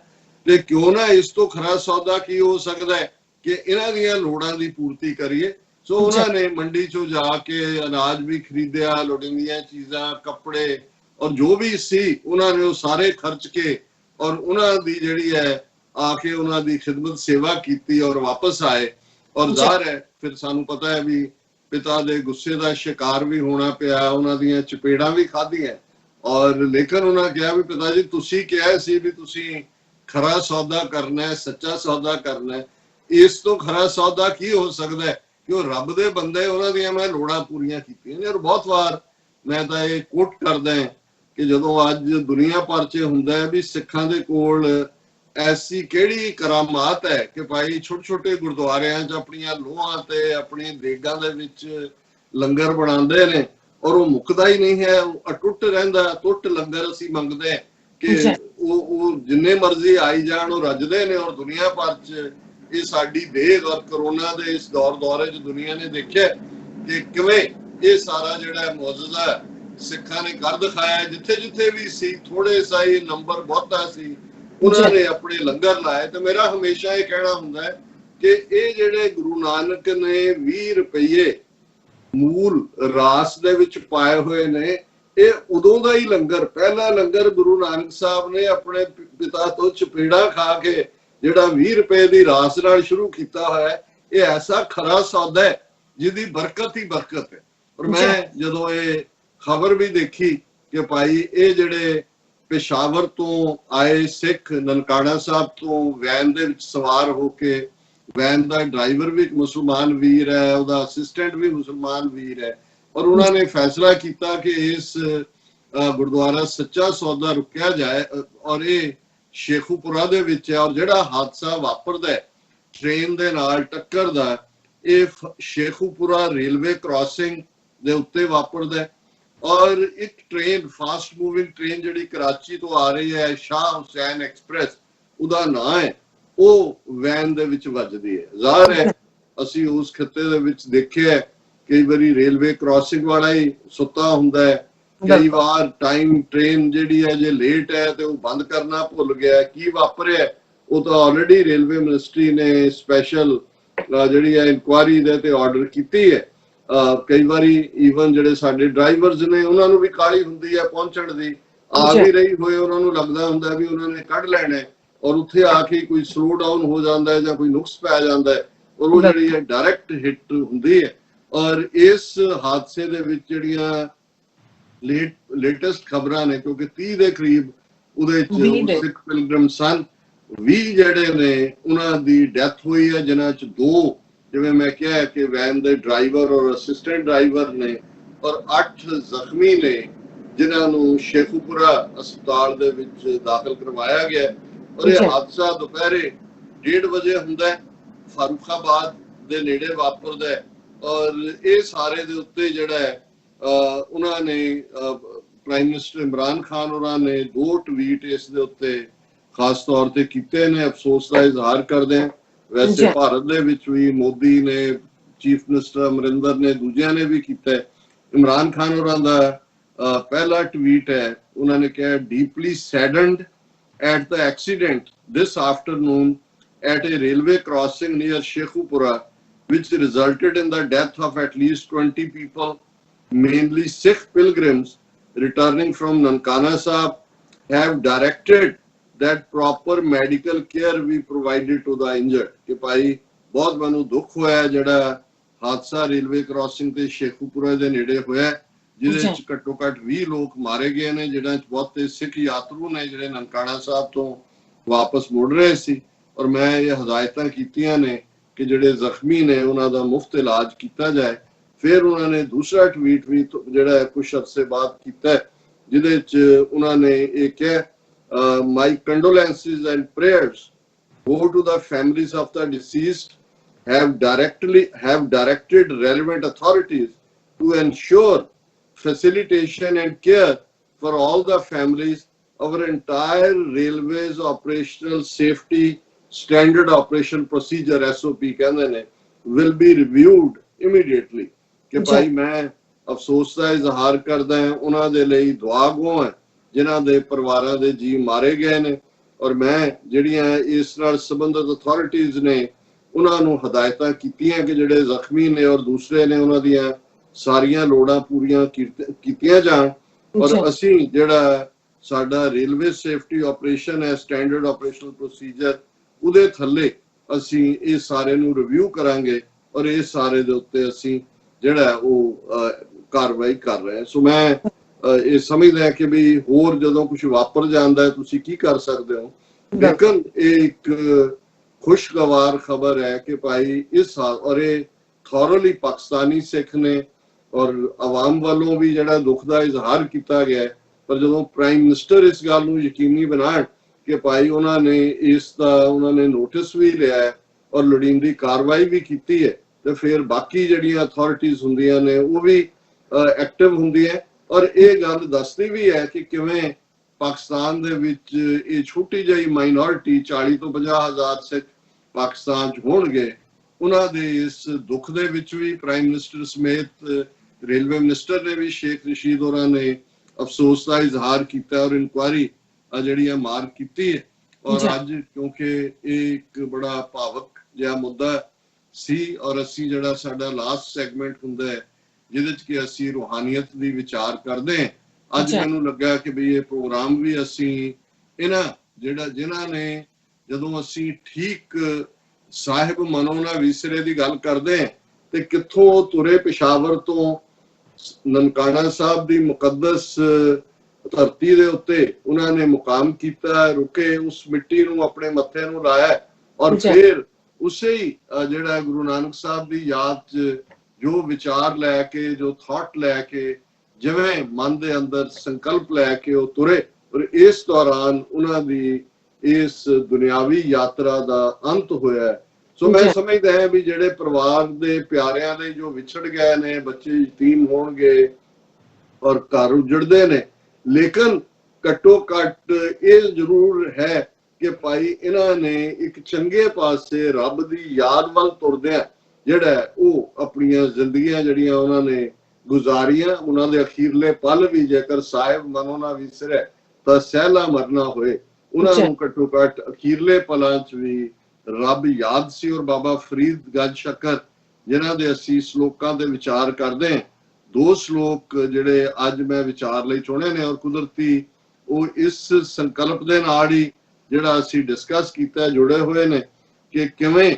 ਤੇ ਕਿਉਂ ਨਾ ਇਸ ਤੋਂ ਖਰਾ ਸੌਦਾ ਕੀ ਹੋ ਸਕਦਾ ਹੈ ਕਿ ਇਹਨਾਂ ਦੀਆਂ ਲੋੜਾਂ ਦੀ ਪੂਰਤੀ ਕਰੀਏ। ਸੋ ਉਹਨਾਂ ਨੇ ਮੰਡੀ ਚੋਂ ਜਾ ਕੇ ਅਨਾਜ ਵੀ ਖਰੀਦਿਆ, ਲੋੜੀਂਦੀਆਂ ਚੀਜ਼ਾਂ, ਕੱਪੜੇ ਔਰ ਜੋ ਵੀ ਸੀ ਉਹਨਾਂ ਨੇ ਉਹ ਸਾਰੇ ਖਰਚ ਕੇ ਔਰ ਉਹਨਾਂ ਦੀ ਜਿਹੜੀ ਹੈ ਆ ਕੇ ਉਹਨਾਂ ਦੀ ਖਿਦਮਤ ਸੇਵਾ ਕੀਤੀ ਔਰ ਵਾਪਸ ਆਏ। ਔਰ ਜ਼ਾਹਰ ਹੈ ਫਿਰ ਸਾਨੂੰ ਪਤਾ ਹੈ ਵੀ ਪਿਤਾ ਦੇ ਗੁੱਸੇ ਦਾ ਸ਼ਿਕਾਰ ਵੀ ਹੋਣਾ ਪਿਆ, ਉਹਨਾਂ ਦੀਆਂ ਚਪੇੜਾਂ ਵੀ ਖਾਧੀਆਂ। ਔਰ ਲੇਕਿਨ ਉਹਨਾਂ ਕਿਹਾ ਵੀ ਪਿਤਾ ਜੀ ਤੁਸੀਂ ਕਿਹਾ ਸੀ ਵੀ ਤੁਸੀਂ ਖਰਾ ਸੌਦਾ ਕਰਨਾ ਹੈ, ਸੱਚਾ ਸੌਦਾ ਕਰਨਾ ਹੈ, ਇਸ ਤੋਂ ਖਰਾ ਸੌਦਾ ਕੀ ਹੋ ਸਕਦਾ ਹੈ ਕਿ ਉਹ ਰੱਬ ਦੇ ਬੰਦੇ, ਉਹਨਾਂ ਦੀਆਂ ਮੈਂ ਲੋੜਾਂ ਪੂਰੀਆਂ ਕੀਤੀਆਂ ਨੇ। ਔਰ ਬਹੁਤ ਵਾਰ ਮੈਂ ਤਾਂ ਇਹ ਕੋਟ ਕਰਦਾ ਕਿ ਜਦੋਂ ਅੱਜ ਦੁਨੀਆ ਭਰ 'ਚ ਹੁੰਦਾ ਹੈ ਵੀ ਸਿੱਖਾਂ ਦੇ ਕੋਲ ਐਸੀ ਕਿਹੜੀ ਕਰਾਮਾਤ ਹੈ ਕਿ ਭਾਈ ਛੋਟੇ ਛੋਟੇ ਗੁਰਦੁਆਰਿਆਂ 'ਚ ਆਪਣੀਆਂ ਲੋਹਾਂ ਤੇ ਆਪਣੀ ਦੇਗਾਂ ਦੇ ਵਿੱਚ ਲੰਗਰ ਬਣਾਉਂਦੇ ਨੇ ਔਰ ਉਹ ਮੁੱਕਦਾ ਹੀ ਨਹੀਂ ਹੈ, ਉਹ ਅਟੁੱਟ ਰਹਿੰਦਾ। ਟੁੱਟ ਲੰਗਰ ਅਸੀਂ ਮੰਗਦੇ ਕਿ ਉਹ ਜਿੰਨੇ ਮਰਜ਼ੀ ਆਈ ਜਾਣ, ਉਹ ਰੱਜਦੇ ਨੇ। ਔਰ ਦੁਨੀਆ ਭਰ 'ਚ ਇਹ ਸਾਡੀ ਦੇਗ ਔਰ ਕਰੋਨਾ ਦੇ ਇਸ ਦੌਰੇ 'ਚ ਦੁਨੀਆ ਨੇ ਦੇਖਿਆ ਕਿ ਕਿਵੇਂ ਇਹ ਸਾਰਾ ਜਿਹੜਾ ਮੌਜੂਜ਼ਾ ਸਿੱਖਾਂ ਨੇ ਕਰ ਦਿਖਾਇਆ। ਜਿੱਥੇ ਜਿੱਥੇ ਵੀ ਸੀ ਥੋੜੇ ਸਾਈ ਨੰਬਰ ਬਹੁਤਾ ਸੀ, ਉਹਨਾਂ ਨੇ ਆਪਣੇ ਲੰਗਰ ਲਾਏ। ਤੇ ਮੇਰਾ ਹਮੇਸ਼ਾ ਇਹ ਕਹਿਣਾ ਹੁੰਦਾ ਹੈ ਕਿ ਇਹ ਜਿਹੜੇ ਗੁਰੂ ਨਾਨਕ ਨੇ 20 ਰੁਪਏ ਮੂਲ ਰਾਸ ਦੇ ਵਿੱਚ ਪਾਏ ਹੋਏ ਨੇ, ਇਹ ਉਦੋਂ ਦਾ ਹੀ ਲੰਗਰ, ਪਹਿਲਾ ਲੰਗਰ ਗੁਰੂ ਨਾਨਕ ਸਾਹਿਬ ਨੇ ਆਪਣੇ ਪਿਤਾ ਤੋਂ ਚਪੇੜਾ ਖਾ ਕੇ ਜਿਹੜਾ 20 ਰੁਪਏ ਦੀ ਰਾਸ ਨਾਲ ਸ਼ੁਰੂ ਕੀਤਾ ਹੋਇਆ, ਇਹ ਐਸਾ ਖਰਾ ਸੌਦਾ ਹੈ ਜਿਹਦੀ ਬਰਕਤ ਹੀ ਬਰਕਤ ਹੈ। ਔਰ ਮੈਂ ਜਦੋਂ ਇਹ ਖਬਰ ਵੀ ਦੇਖੀ ਕਿ ਭਾਈ ਇਹ ਜਿਹੜੇ ਪੇਸ਼ਾਵਰ ਤੋਂ ਆਏ ਸਿੱਖ ਨਨਕਾਣਾ ਸਾਹਿਬ ਤੋਂ ਵੈਨ ਦੇ ਵਿੱਚ ਸਵਾਰ ਹੋ ਕੇ, ਵੈਨ ਦਾ ਡਰਾਈਵਰ ਵੀ ਇੱਕ ਮੁਸਲਮਾਨ ਵੀਰ ਹੈ, ਉਹਦਾ ਅਸਿਸਟੈਂਟ ਵੀ ਮੁਸਲਮਾਨ ਵੀਰ ਹੈ, ਔਰ ਉਹਨਾਂ ਨੇ ਫੈਸਲਾ ਕੀਤਾ ਕਿ ਇਸ ਗੁਰਦੁਆਰਾ ਸੱਚਾ ਸੌਦਾ ਰੁਕਿਆ ਜਾਏ। ਔਰ ਇਹ ਸ਼ੇਖੂਪੁਰਾ ਦੇ ਵਿੱਚ ਹੈ। ਔਰ ਜਿਹੜਾ ਹਾਦਸਾ ਵਾਪਰਦਾ ਟ੍ਰੇਨ ਦੇ ਨਾਲ ਟੱਕਰ ਦਾ, ਇਹ ਸ਼ੇਖੂਪੁਰਾ ਰੇਲਵੇ ਕ੍ਰਾਸਿੰਗ ਦੇ ਉੱਤੇ ਵਾਪਰਦਾ। ਔਰ ਇੱਕ ਟ੍ਰੇਨ, ਫਾਸਟ ਮੂਵਿੰਗ ਟ੍ਰੇਨ ਜਿਹੜੀ ਕਰਾਚੀ ਤੋਂ ਆ ਰਹੀ ਹੈ, ਸ਼ਾਹ ਹੁਸੈਨ ਐਕਸਪ੍ਰੈਸ ਉਹਦਾ ਨਾਂ ਹੈ, ਉਹ ਵੈਨ ਦੇ ਵਿੱਚ ਵੱਜਦੀ ਹੈ। ਜ਼ਾਹਰ ਹੈ ਅਸੀਂ ਉਸ ਖਿੱਤੇ ਦੇ ਵਿੱਚ ਦੇਖਿਆ ਕਈ ਵਾਰੀ ਰੇਲਵੇ ਕ੍ਰਾਸਿੰਗ ਵਾਲਾ ਹੀ ਸੁੱਤਾ ਹੁੰਦਾ ਹੈ, ਕਈ ਵਾਰ ਟਾਈਮ ਟ੍ਰੇਨ ਜਿਹੜੀ ਹੈ ਜੇ ਲੇਟ ਹੈ ਤੇ ਉਹ ਬੰਦ ਕਰਨਾ ਭੁੱਲ ਗਿਆ। ਕੀ ਵਾਪਰਿਆ ਉਹ ਤਾਂ ਆਲਰੇਡੀ ਰੇਲਵੇ ਮਿਨਿਸਟਰੀ ਨੇ ਸਪੈਸ਼ਲ ਜਿਹੜੀ ਹੈ ਇਨਕੁਆਇਰੀ ਦੇ ਤੇ ਆਰਡਰ ਕੀਤੀ ਹੈ। ਕਈ ਵਾਰੀ ਈਵਨ ਜਿਹੜੇ ਸਾਡੇ ਡਰਾਈਵਰਸ ਨੇ ਉਹਨਾਂ ਨੂੰ ਵੀ ਕਾਹਲੀ ਹੁੰਦੀ ਹੈ ਪਹੁੰਚਣ ਦੀ, ਆ ਵੀ ਰਹੀ ਹੋਏ ਉਹਨਾਂ ਨੂੰ ਲੱਗਦਾ ਹੁੰਦਾ ਵੀ ਉਹਨਾਂ ਨੇ ਕੱਢ ਲੈਣਾ, ਔਰ ਉੱਥੇ ਆ ਕੇ ਕੋਈ ਸਲੋ ਡਾਊਨ ਹੋ ਜਾਂਦਾ ਹੈ ਜਾਂ ਕੋਈ ਨੁਕਸ ਪੈ ਜਾਂਦਾ ਹੈ, ਔਰ ਉਹ ਜਿਹੜੀ ਹੈ ਡਾਇਰੈਕਟ ਹਿੱਟ ਹੁੰਦੀ ਹੈ। ਔਰ ਇਸ ਹਾਦਸੇ ਦੇ ਵਿੱਚ ਜਿਹੜੀਆਂ ਲੇਟੈਸਟ ਖਬਰਾਂ ਨੇ, ਕਿਉਂਕਿ 30 ਦੇ ਕਰੀਬ ਉਹਦੇ ਚ ਸਿੱਖ ਪਿਲਗ੍ਰਿਮ ਸਨ, 20 ਜਿਹੜੇ ਨੇ ਉਹਨਾਂ ਦੀ ਡੈਥ ਹੋਈ ਹੈ, ਜਿਨ੍ਹਾਂ ਚ 2 ਜਿਵੇਂ ਮੈਂ ਕਿਹਾ ਕਿ ਵੈਨ ਦੇ ਡਰਾਈਵਰ ਔਰ ਅਸਿਸਟੈਂਟ ਡਰਾਈਵਰ ਨੇ, ਔਰ 8 ਜ਼ਖਮੀ ਨੇ ਜਿਨ੍ਹਾਂ ਨੂੰ ਸ਼ੇਖੂਪੁਰਾ ਹਸਪਤਾਲ ਦੇ ਵਿੱਚ ਦਾਖਲ ਕਰਵਾਇਆ ਗਿਆ। ਔਰ ਇਹ ਹਾਦਸਾ ਦੁਪਹਿਰੇ 1:30 ਵਜੇ ਹੁੰਦਾ ਹੈ, ਫਾਰੂਖਾਬਾਦ ਦੇ ਨੇੜੇ ਵਾਪਰਦਾ ਹੈ। ਔਰ ਇਹ ਸਾਰੇ ਦੇ ਉੱਤੇ ਜਿਹੜਾ ਹੈ ਉਹਨਾਂ ਨੇ ਪ੍ਰਾਈਮ ਮਿਨਿਸਟਰ ਇਮਰਾਨ ਖਾਨ ਉਹਨਾਂ ਨੇ 2 ਟਵੀਟ ਇਸ ਦੇ ਉੱਤੇ ਖਾਸ ਤੌਰ ਤੇ ਕੀਤੇ ਨੇ, ਅਫਸੋਸ ਦਾ ਇਜ਼ਹਾਰ ਕਰਦੇ ਹਨ। ਵੈਸੇ ਭਾਰਤ ਦੇ ਵਿੱਚ ਵੀ ਮੋਦੀ ਨੇ, ਚੀਫ ਮਿਨਿਸਟਰ ਅਮਰਿੰਦਰ ਨੇ, ਦੂਜਿਆਂ ਨੇ ਵੀ ਕੀਤਾ। ਇਮਰਾਨ ਖਾਨ ਹੋਰਾਂ ਦਾ ਪਹਿਲਾ ਟਵੀਟ ਹੈ, ਉਹਨਾਂ ਨੇ ਕਿਹਾ deeply ਸੈਡਨਡ at the accident this afternoon at a railway crossing near Sheikhupura, which resulted in the death of at least 20 people, mainly Sikh pilgrims returning from Nankana Sahib, have directed that proper medical care be provided to the injured। कि भाई बहुत मैनू दुख होया जड़ा हादसा railway crossing ते शेखूपुरा दे नेड़े होया, ਜਿਹਦੇ ਚ ਘੱਟੋ ਘੱਟ 20 ਲੋਕ ਮਾਰੇ ਗਏ ਨੇ, ਜਿਹਨਾਂ ਚ ਬਹੁਤੇ ਸਿੱਖ ਯਾਤਰੂ ਨੇ ਜਿਹੜੇ ਨਨਕਾਣਾ ਸਾਹਿਬ ਤੋਂ ਵਾਪਸ ਮੁੜ ਰਹੇ ਸੀ। ਔਰ ਮੈਂ ਇਹ ਹਦਾਇਤਾਂ ਕੀਤੀਆਂ ਨੇ ਕਿ ਜਿਹੜੇ ਜ਼ਖਮੀ ਨੇ ਉਹਨਾਂ ਦਾ ਮੁਫਤ ਇਲਾਜ ਕੀਤਾ ਜਾਏ। ਫਿਰ ਉਹਨਾਂ ਨੇ ਦੂਸਰਾ ਟਵੀਟ ਵੀ ਜਿਹੜਾ ਕੁਝ ਅਰਸੇ ਬਾਅਦ ਕੀਤਾ, ਜਿਹਦੇ ਚ ਉਹਨਾਂ ਨੇ ਇਹ ਕਿਹਾ my condolences and prayers go to the families of the deceased, have directed relevant authorities to ensure facilitation and care for all the families. Our entire railways operational safety standard operation procedure SOP ਕਹਿੰਦੇ ਨੇ will be reviewed immediately. ਕਿ ਭਾਈ ਮੈਂ ਅਫਸੋਸ ਦਾ ਇਜ਼ਹਾਰ ਕਰਦਾ ਹਾਂ ਉਹਨਾਂ ਦੇ ਲਈ ਦੁਆ ਗੋ ਹੈ ਜਿਨ੍ਹਾਂ ਦੇ ਪਰਿਵਾਰਾਂ ਦੇ ਜੀ ਮਾਰੇ ਗਏ ਨੇ, ਔਰ ਮੈਂ ਜਿਹੜੀਆਂ ਇਸ ਨਾਲ ਸੰਬੰਧਿਤ ਅਥਾਰਟੀਜ਼ ਨੇ ਉਹਨਾਂ ਨੂੰ ਹਦਾਇਤਾਂ ਕੀਤੀਆਂ ਕਿ ਜਿਹੜੇ ਜ਼ਖਮੀ ਨੇ ਔਰ ਦੂਸਰੇ ਨੇ ਉਹਨਾਂ ਦੀਆਂ ਸਾਰੀਆਂ ਲੋੜਾਂ ਪੂਰੀਆਂ ਕੀਤੀਆਂ ਜਾਣ। ਔਰ ਅਸੀਂ ਜਿਹੜਾ ਸਾਡਾ ਰੇਲਵੇ ਸੇਫਟੀ ਆਪਰੇਸ਼ਨ ਹੈ ਸਟੈਂਡਰਡ ਆਪਰੇਸ਼ਨਲ ਪ੍ਰੋਸੀਜਰ ਉਹਦੇ ਥੱਲੇ ਅਸੀਂ ਇਹ ਸਾਰੇ ਨੂੰ ਰਿਵਿਊ ਕਰਾਂਗੇ ਔਰ ਇਹ ਸਾਰੇ ਦੇ ਉੱਤੇ ਅਸੀਂ ਜਿਹੜਾ ਉਹ ਕਾਰਵਾਈ ਕਰ ਰਹੇ ਹਾਂ। ਸੋ ਮੈਂ ਇਹ ਸਮਝਦਾ ਕਿ ਵੀ ਹੋਰ ਜਦੋਂ ਕੁਝ ਵਾਪਰ ਜਾਂਦਾ ਹੈ ਤੁਸੀਂ ਕੀ ਕਰ ਸਕਦੇ ਹੋ, ਲੇਕਿਨ ਇਹ ਇੱਕ ਖੁਸ਼ਗਵਾਰ ਖਬਰ ਹੈ ਕਿ ਭਾਈ ਇਸ ਸਾਲ ਔਰ ਇਹ ਥੋਰਲੀ ਪਾਕਿਸਤਾਨੀ ਸਿੱਖ ਨੇ ਔਰ ਆਵਾਮ ਵੱਲੋਂ ਵੀ ਜਿਹੜਾ ਦੁੱਖ ਦਾ ਇਜ਼ਹਾਰ ਕੀਤਾ ਗਿਆ, ਪਰ ਜਦੋਂ ਪ੍ਰਾਈਮ ਮਿਨਿਸਟਰ ਇਸ ਗੱਲ ਨੂੰ ਯਕੀਨੀ ਬਣਾਉਣ ਕਿ ਭਾਈ ਉਹਨਾਂ ਨੇ ਇਸ ਦਾ ਉਹਨਾਂ ਨੇ ਨੋਟਿਸ ਵੀ ਲਿਆ ਔਰ ਲੋੜੀਂਦੀ ਕਾਰਵਾਈ ਵੀ ਕੀਤੀ ਹੈ, ਤੇ ਫਿਰ ਬਾਕੀ ਜਿਹੜੀਆਂ ਅਥਾਰਟੀਜ਼ ਹੁੰਦੀਆਂ ਨੇ ਉਹ ਵੀ ਐਕਟਿਵ ਹੁੰਦੀਆਂ। ਔਰ ਇਹ ਗੱਲ ਦੱਸਦੀ ਵੀ ਹੈ ਕਿ ਕਿਵੇਂ ਪਾਕਿਸਤਾਨ ਦੇ ਵਿੱਚ ਇਹ ਛੋਟੀ ਜਿਹੀ ਮਾਈਨੋਰਿਟੀ 40 ਤੋਂ 50 ਹਜ਼ਾਰ ਸਿੱਖ ਪਾਕਿਸਤਾਨ 'ਚ ਹੋਣਗੇ, ਉਹਨਾਂ ਦੇ ਇਸ ਦੁੱਖ ਦੇ ਵਿੱਚ ਵੀ ਪ੍ਰਾਈਮ ਮਿਨਿਸਟਰ ਸਮੇਤ ਰੇਲਵੇ ਮਿਨਿਸਟਰ ਨੇ ਵੀ ਸ਼ੇਖ ਰਸ਼ੀਦ ਹੋਰਾਂ ਨੇ ਅਫਸੋਸ ਦਾ ਇਜ਼ਹਾਰ ਕੀਤਾ ਔਰ ਇਨਕੁਆਇਰੀ ਜਿਹੜੀ ਆ ਮਾਰ ਕੀਤੀ ਹੈ। ਔਰ ਅੱਜ ਕਿਉਂਕਿ ਇਹ ਇੱਕ ਬੜਾ ਭਾਵਕ ਜਿਹਾ ਮੁੱਦਾ ਸੀ ਔਰ ਅਸੀਂ ਜਿਹੜਾ ਸਾਡਾ ਲਾਸਟ ਸੈਗਮੈਂਟ ਹੁੰਦਾ ਹੈ ਜਿਹਦੇ ਚ ਕਿ ਅਸੀਂ ਰੂਹਾਨੀਅਤ ਦੀ ਵਿਚਾਰ ਕਰਦੇ ਹਾਂ, ਅੱਜ ਮੈਨੂੰ ਲੱਗਾ ਕਿ ਵੀ ਇਹ ਪ੍ਰੋਗਰਾਮ ਵੀ ਅਸੀਂ ਜਿਨ੍ਹਾਂ ਨੇ ਜਦੋਂ ਅਸੀਂ ਠੀਕ ਸਾਹਿਬ ਮਨੋ ਨਾ ਵਿਸਰੇ ਦੀ ਗੱਲ ਕਰਦੇ ਹਾਂ ਤੇ ਕਿੱਥੋਂ ਤੁਰੇ ਪਿਸ਼ਾਵਰ ਤੋਂ ਨਨਕਾਣਾ ਸਾਹਿਬ ਦੀ ਮੁਕੱਦਸ ਧਰਤੀ ਦੇ ਉੱਤੇ ਉਹਨਾਂ ਨੇ ਮੁਕਾਮ ਕੀਤਾ, ਰੁਕੇ, ਉਸ ਮਿੱਟੀ ਨੂੰ ਆਪਣੇ ਮੱਥੇ ਨੂੰ ਲਾਇਆ ਔਰ ਫਿਰ ਉਸੇ ਹੀ ਜਿਹੜਾ ਗੁਰੂ ਨਾਨਕ ਸਾਹਿਬ ਦੀ ਯਾਦ 'ਚ ਜੋ ਵਿਚਾਰ ਲੈ ਕੇ ਜੋ ਥਾਟ ਲੈ ਕੇ ਜਿਵੇਂ ਮਨ ਦੇ ਅੰਦਰ ਸੰਕਲਪ ਲੈ ਕੇ ਉਹ ਤੁਰੇ ਔਰ ਇਸ ਦੌਰਾਨ ਉਹਨਾਂ ਦੀ ਇਸ ਦੁਨਿਆਵੀ ਯਾਤਰਾ ਦਾ ਅੰਤ ਹੋਇਆ। ਸੋ ਮੈਂ ਸਮਝਦਾ ਹਾਂ ਵੀ ਜਿਹੜੇ ਪਰਿਵਾਰ ਦੇ ਪਿਆਰਿਆਂ ਦੇ ਜੋ ਵਿਛੜ ਗਏ ਨੇ, ਬੱਚੇ ਯਤੀਮ ਹੋਣਗੇ ਔਰ ਘਰ ਉਜੜਦੇ ਨੇ, ਲੇਕਿਨ ਘੱਟੋ ਘੱਟ ਇਹ ਜ਼ਰੂਰ ਹੈ ਕਿ ਭਾਈ ਇਹਨਾਂ ਨੇ ਇੱਕ ਚੰਗੇ ਪਾਸੇ ਰੱਬ ਦੀ ਯਾਦ ਵੱਲ ਤੁਰਦਿਆਂ ਜਿਹੜਾ ਉਹ ਆਪਣੀਆਂ ਜ਼ਿੰਦਗੀਆਂ ਜਿਹੜੀਆਂ ਉਹਨਾਂ ਨੇ ਗੁਜ਼ਾਰੀਆਂ, ਉਹਨਾਂ ਦੇ ਅਖੀਰਲੇ ਪਲ ਵੀ ਜੇਕਰ ਸਾਹਿਬ ਮਨੋ ਨਾ ਵਿਸਰੇ ਤਾਂ ਸਹਿਲਾ ਮਰਨਾ ਹੋਏ, ਉਹਨਾਂ ਨੂੰ ਘੱਟੋ ਘੱਟ ਅਖੀਰਲੇ ਪਲਾਂ 'ਚ ਵੀ ਰੱਬ ਯਾਦ ਸੀ। ਔਰ ਬਾਬਾ ਫਰੀਦ ਗੰਜ ਸ਼ੱਕਰ ਜਿਨ੍ਹਾਂ ਦੇ ਅਸੀਂ ਸ਼ਲੋਕਾਂ ਦੇ ਵਿਚਾਰ ਕਰਦੇ ਹਾਂ, 2 ਸ਼ਲੋਕ ਜਿਹੜੇ ਅੱਜ ਮੈਂ ਵਿਚਾਰ ਲਈ ਚੁਣੇ ਨੇ ਔਰ ਕੁਦਰਤੀ ਉਹ ਇਸ ਸੰਕਲਪ ਦੇ ਨਾਲ ਹੀ ਜਿਹੜਾ ਅਸੀਂ ਡਿਸਕਸ ਕੀਤਾ ਜੁੜੇ ਹੋਏ ਨੇ ਕਿ ਕਿਵੇਂ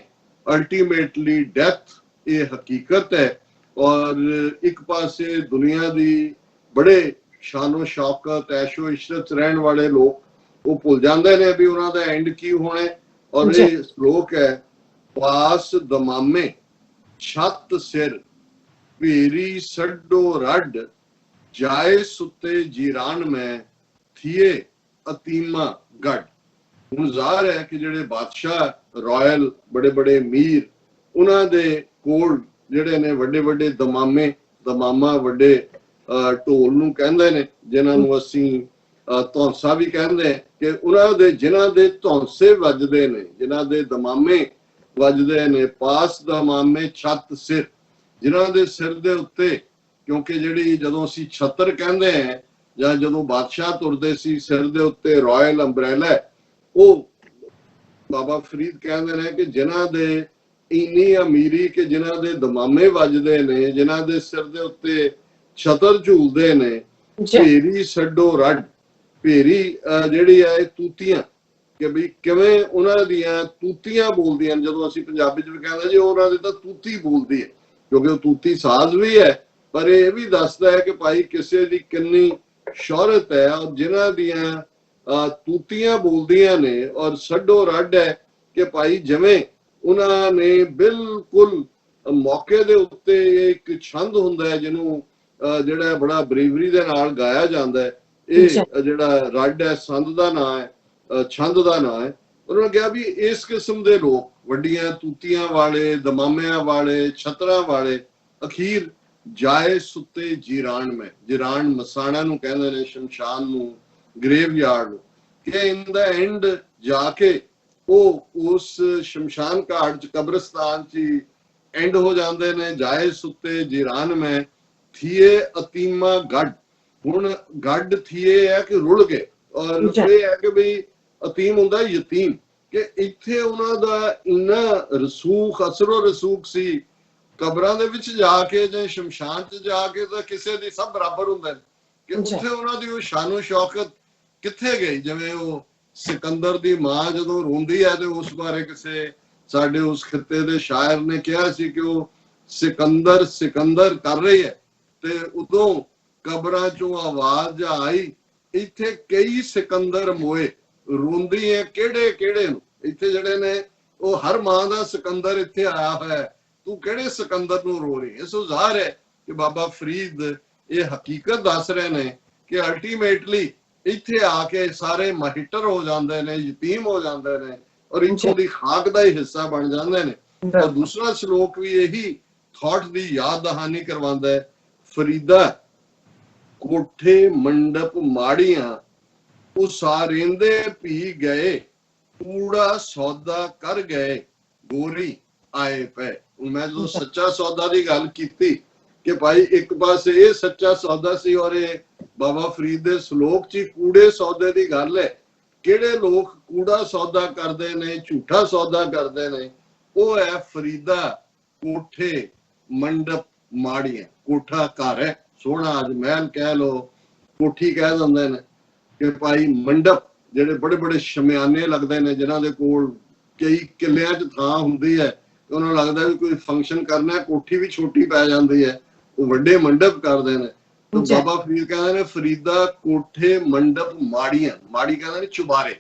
ਅਲਟੀਮੇਟਲੀ ਡੈਥ ਇਹ ਹਕੀਕਤ ਹੈ ਔਰ ਇੱਕ ਪਾਸੇ ਦੁਨੀਆ ਦੀ ਬੜੇ ਸ਼ਾਨੋ ਸ਼ੌਕਤ ਐਸ਼ੋ ਇਸ਼ਰਤ ਰਹਿਣ ਵਾਲੇ ਲੋਕ ਉਹ ਭੁੱਲ ਜਾਂਦੇ ਨੇ ਵੀ ਉਹਨਾਂ ਦਾ ਐਂਡ ਕੀ ਹੋਣਾ। ਔਰ ਇਹ ਸ਼ਲੋਕ ਹੈ, ਪਾਸ ਦਮਾਮੇ ਛੱਤ ਸਿਰ ਭੇਰੀ ਛੱਡੋ ਰੱਡ ਜਾਏ ਸੁੱਤੇ ਜੀਰਾਨ ਮੈਂ ਥੀਏ ਅਤੀਮਾ ਗੜ। ਹੁਣ ਜ਼ਾਹਰ ਹੈ ਕਿ ਜਿਹੜੇ ਬਾਦਸ਼ਾਹ ਰਾਇਲ ਬੜੇ ਬੜੇ ਮੀਰ ਉਹਨਾਂ ਦੇ ਕੋਲ ਜਿਹੜੇ ਨੇ ਵੱਡੇ ਵੱਡੇ ਦਮਾਮਾ ਵੱਡੇ ਢੋਲ ਨੂੰ ਕਹਿੰਦੇ ਨੇ ਜਿਨ੍ਹਾਂ ਨੂੰ ਅਸੀਂ ਧੌਂਸਾ ਵੀ ਕਹਿੰਦੇ ਕਿ ਉਹਨਾਂ ਦੇ ਜਿਨ੍ਹਾਂ ਦੇ ਧੌਂਸੇ ਵੱਜਦੇ ਨੇ, ਜਿਨ੍ਹਾਂ ਦੇ ਦਮਾਮੇ ਵੱਜਦੇ ਨੇ, ਪਾਸ ਦਮਾਮੇ ਛੱਤ ਸਿਰ, ਜਿਨ੍ਹਾਂ ਦੇ ਸਿਰ ਦੇ ਉੱਤੇ, ਕਿਉਂਕਿ ਜਿਹੜੀ ਜਦੋਂ ਅਸੀਂ ਛੱਤਰ ਕਹਿੰਦੇ ਹਾਂ ਜਾਂ ਜਦੋਂ ਬਾਦਸ਼ਾਹ ਤੁਰਦੇ ਸੀ ਸਿਰ ਦੇ ਉੱਤੇ ਰਾਇਲ ਅੰਬਰੇਲਾ, ਉਹ ਬਾਬਾ ਫਰੀਦ ਕਹਿੰਦੇ ਨੇ ਕਿ ਜਿਨ੍ਹਾਂ ਦੇ ਇੰਨੀ ਅਮੀਰੀ ਕਿ ਜਿਨ੍ਹਾਂ ਦੇ ਦਮਾਮੇ ਵੱਜਦੇ ਨੇ, ਜਿਨ੍ਹਾਂ ਦੇ ਸਿਰ ਦੇ ਉੱਤੇ ਛਤਰ ਝੂਲਦੇ ਨੇ, ਭੇਰੀ ਛੱਡੋ ਰੱਡ, ਭੇਰੀ ਜਿਹੜੀ ਹੈ ਇਹ ਤੂਤੀਆਂ, ਕਿ ਵੀ ਕਿਵੇਂ ਉਹਨਾਂ ਦੀਆਂ ਤੂਤੀਆਂ ਬੋਲਦੀਆਂ। ਜਦੋਂ ਅਸੀਂ ਪੰਜਾਬੀ ਚ ਵੀ ਕਹਿੰਦੇ ਜੀ ਉਹਨਾਂ ਦੀ ਤਾਂ ਤੂਤੀ ਬੋਲਦੀ ਹੈ, ਕਿਉਂਕਿ ਉਹ ਤੂਤੀ ਸਾਜ਼ ਵੀ ਹੈ, ਪਰ ਇਹ ਵੀ ਦੱਸਦਾ ਹੈ ਕਿ ਭਾਈ ਕਿਸੇ ਦੀ ਕਿੰਨੀ ਸ਼ੌਹਰਤ ਹੈ ਔਰ ਜਿਨ੍ਹਾਂ ਦੀਆਂ ਤੂਤੀਆਂ ਬੋਲਦੀਆਂ ਨੇ। ਔਰ ਛੱਡੋ ਰੱਡ ਹੈ ਕਿ ਭਾਈ ਜਿਵੇਂ ਉਹਨਾਂ ਨੇ ਬਿਲਕੁਲ ਮੌਕੇ ਦੇ ਉੱਤੇ ਇੱਕ ਛੰਦ ਹੁੰਦਾ ਹੈ ਜਿਹਨੂੰ ਜਿਹੜਾ ਬੜਾ ਬਰੀਵਰੀ ਦੇ ਨਾਲ ਗਾਇਆ ਜਾਂਦਾ ਹੈ ਇਹ ਜਿਹੜਾ ਰੱਡ ਹੈ ਸੰਦ ਦਾ ਨਾਂ ਹੈ, ਛੰਦ ਦਾ ਨਾਂ ਹੈ। ਉਹਨਾਂ ਨੇ ਕਿਹਾ ਵੀ ਇਸ ਕਿਸਮ ਦੇ ਲੋਕ ਵੱਡੀਆਂ ਤੂਤੀਆਂ ਵਾਲੇ, ਦਮਾਮਿਆਂ ਵਾਲੇ, ਛਤਰਾਂ ਵਾਲੇ ਅਖੀਰ ਜਾਏ ਸੁੱਤੇ ਜੀਰਾਨ ਮੈਂ, ਜੀਰਾਨ ਮਸਾਣਾ ਨੂੰ ਕਹਿੰਦੇ ਨੇ, ਸ਼ਮਸ਼ਾਨ ਨੂੰ, ਗ੍ਰੇਵ ਯਾਰਡ ਨੂੰ, ਕਿ ਇਨ ਦਾ ਐਂਡ ਜਾ ਕੇ ਉਹ ਉਸ ਸ਼ਮਸ਼ਾਨ ਘਾਟ ਚ, ਕਬਰਸਤਾਨ ਚ ਐਂਡ ਹੋ ਜਾਂਦੇ ਨੇ। ਜਾਏ ਸੁੱਤੇ ਜੀਰਾਨ ਮੈਂ ਥੀਏ ਅਤੀਮਾ ਗੱਡ। ਹੁਣ ਗੱਡ ਥੀਏ ਹੈ ਕਿ ਰੁਲ ਗਏ, ਔਰ ਇਹ ਹੈ ਕਿ ਬਈ ਅਤੀਮ ਹੁੰਦਾ ਯਤੀਮ, ਕਿ ਇੱਥੇ ਉਹਨਾਂ ਦਾ ਇੰਨਾ ਰਸੂਖ, ਅਸਰੋ ਰਸੂਖ ਸੀ ਕਬਰਾਂ ਦੇ ਵਿੱਚ ਜਾ ਕੇ ਜਾਂ ਸ਼ਮਸ਼ਾਨ ਚ ਜਾ ਕੇ, ਤਾਂ ਕਿਸੇ ਦੀ ਸਭ ਬਰਾਬਰ ਹੁੰਦੇ ਨੇ, ਕਿ ਉੱਥੇ ਉਹਨਾਂ ਦੀ ਉਹ ਸ਼ਾਨੋ ਸ਼ੌਕਤ ਕਿੱਥੇ ਗਈ। ਜਿਵੇਂ ਉਹ ਸਿਕੰਦਰ ਦੀ ਮਾਂ ਜਦੋਂ ਰੋਂਦੀ ਹੈ ਤੇ ਉਸ ਬਾਰੇ ਕਿਸੇ ਸਾਡੇ ਉਸ ਖਿੱਤੇ ਦੇ ਸ਼ਾਇਰ ਨੇ ਕਿਹਾ ਸੀ ਕਿ ਉਹ ਸਿਕੰਦਰ ਸਿਕੰਦਰ ਕਰ ਰਹੀ ਹੈ, ਤੇ ਉਦੋਂ ਕਬਰਾਂ ਚੋਂ ਆਵਾਜ਼ ਆਈ, ਇੱਥੇ ਕਈ ਸਿਕੰਦਰ ਮੋਏ, ਰੋਂਦੀ ਹੈ ਕਿਹੜੇ ਕਿਹੜੇ ਨੂੰ। ਇੱਥੇ ਜਿਹੜੇ ਨੇ ਉਹ ਹਰ ਮਾਂ ਦਾ ਸਿਕੰਦਰ ਇੱਥੇ ਆਇਆ ਹੋਇਆ, ਤੂੰ ਕਿਹੜੇ ਸਿਕੰਦਰ ਨੂੰ ਰੋ ਰਹੀ ਹੈ। ਸੋ ਜ਼ਾਹਰ ਹੈ ਕਿ ਬਾਬਾ ਫਰੀਦ ਇਹ ਹਕੀਕਤ ਦੱਸ ਰਹੇ ਨੇ ਕਿ ਅਲਟੀਮੇਟਲੀ ਇੱਥੇ ਆ ਕੇ ਸਾਰੇ ਮਾਹਿਟਰ ਹੋ ਜਾਂਦੇ ਨੇ, ਯਤੀਮ ਹੋ ਜਾਂਦੇ ਨੇ, ਔਰ ਇੱਥੋਂ ਦੀ ਖਾਕ ਦਾ ਹੀ ਹਿੱਸਾ ਬਣ ਜਾਂਦੇ ਨੇ। ਔਰ ਦੂਸਰਾ ਸ਼ਲੋਕ ਵੀ ਇਹੀ ਥਾਟ ਦੀ ਯਾਦ ਦਹਾਨੀ ਕਰਵਾਉਂਦਾ ਹੈ, ਫਰੀਦਾ ਕੋਠੇ ਮੰਡਪ ਮਾੜੀਆਂ ਉਸਾਰਿੰਦੇ ਭੀ ਗਏ, ਕੂੜਾ ਸੌਦਾ ਕਰ ਗਏ, ਗੋਰੀ ਆਏ ਪਏ। ਮੈਂ ਜਦੋਂ ਸੱਚਾ ਸੌਦਾ ਦੀ ਗੱਲ ਕੀਤੀ ਕਿ ਭਾਈ ਇੱਕ ਪਾਸੇ ਇਹ ਸੱਚਾ ਸੌਦਾ ਸੀ, ਔਰ ਇਹ ਬਾਬਾ ਫਰੀਦ ਦੇ ਸ਼ਲੋਕ ਚ ਕੂੜੇ ਸੌਦੇ ਦੀ ਗੱਲ ਹੈ। ਕਿਹੜੇ ਲੋਕ ਕੂੜਾ ਸੌਦਾ ਕਰਦੇ ਨੇ, ਝੂਠਾ ਸੌਦਾ ਕਰਦੇ ਨੇ, ਉਹ ਹੈ ਫਰੀਦਾ ਕੋਠੇ ਮੰਡਪ ਮਾੜੀਆਂ। ਕੋਠਾ ਘਰ ਹੈ ਸੋਹਣਾ, ਅੱਜ ਮਹਿਲ ਕਹਿ ਲੋ, ਕੋਠੀ ਕਹਿ ਦਿੰਦੇ ਨੇ, ਕਿ ਭਾਈ ਮੰਡਪ ਜਿਹੜੇ ਬੜੇ ਬੜੇ ਸ਼ਮਿਆਨੇ ਲੱਗਦੇ ਨੇ, ਜਿਨ੍ਹਾਂ ਦੇ ਕੋਲ ਕਈ ਕਿੱਲਿਆਂ 'ਚ ਥਾਂ ਹੁੰਦੀ ਹੈ, ਤੇ ਉਹਨਾਂ ਨੂੰ ਲੱਗਦਾ ਵੀ ਕੋਈ ਫੰਕਸ਼ਨ ਕਰਨਾ, ਕੋਠੀ ਵੀ ਛੋਟੀ ਪੈ ਜਾਂਦੀ ਹੈ, ਉਹ ਵੱਡੇ ਮੰਡਪ ਕਰਦੇ ਨੇ। ਤੇ ਬਾਬਾ ਫਰੀਦ ਕਹਿੰਦੇ ਨੇ ਫਰੀਦਾ ਕੋਠੇ ਮੰਡਪ ਮਾੜੀਆਂ, ਮਾੜੀ ਕਹਿੰਦੇ ਨੇ ਚੁਬਾਰੇ,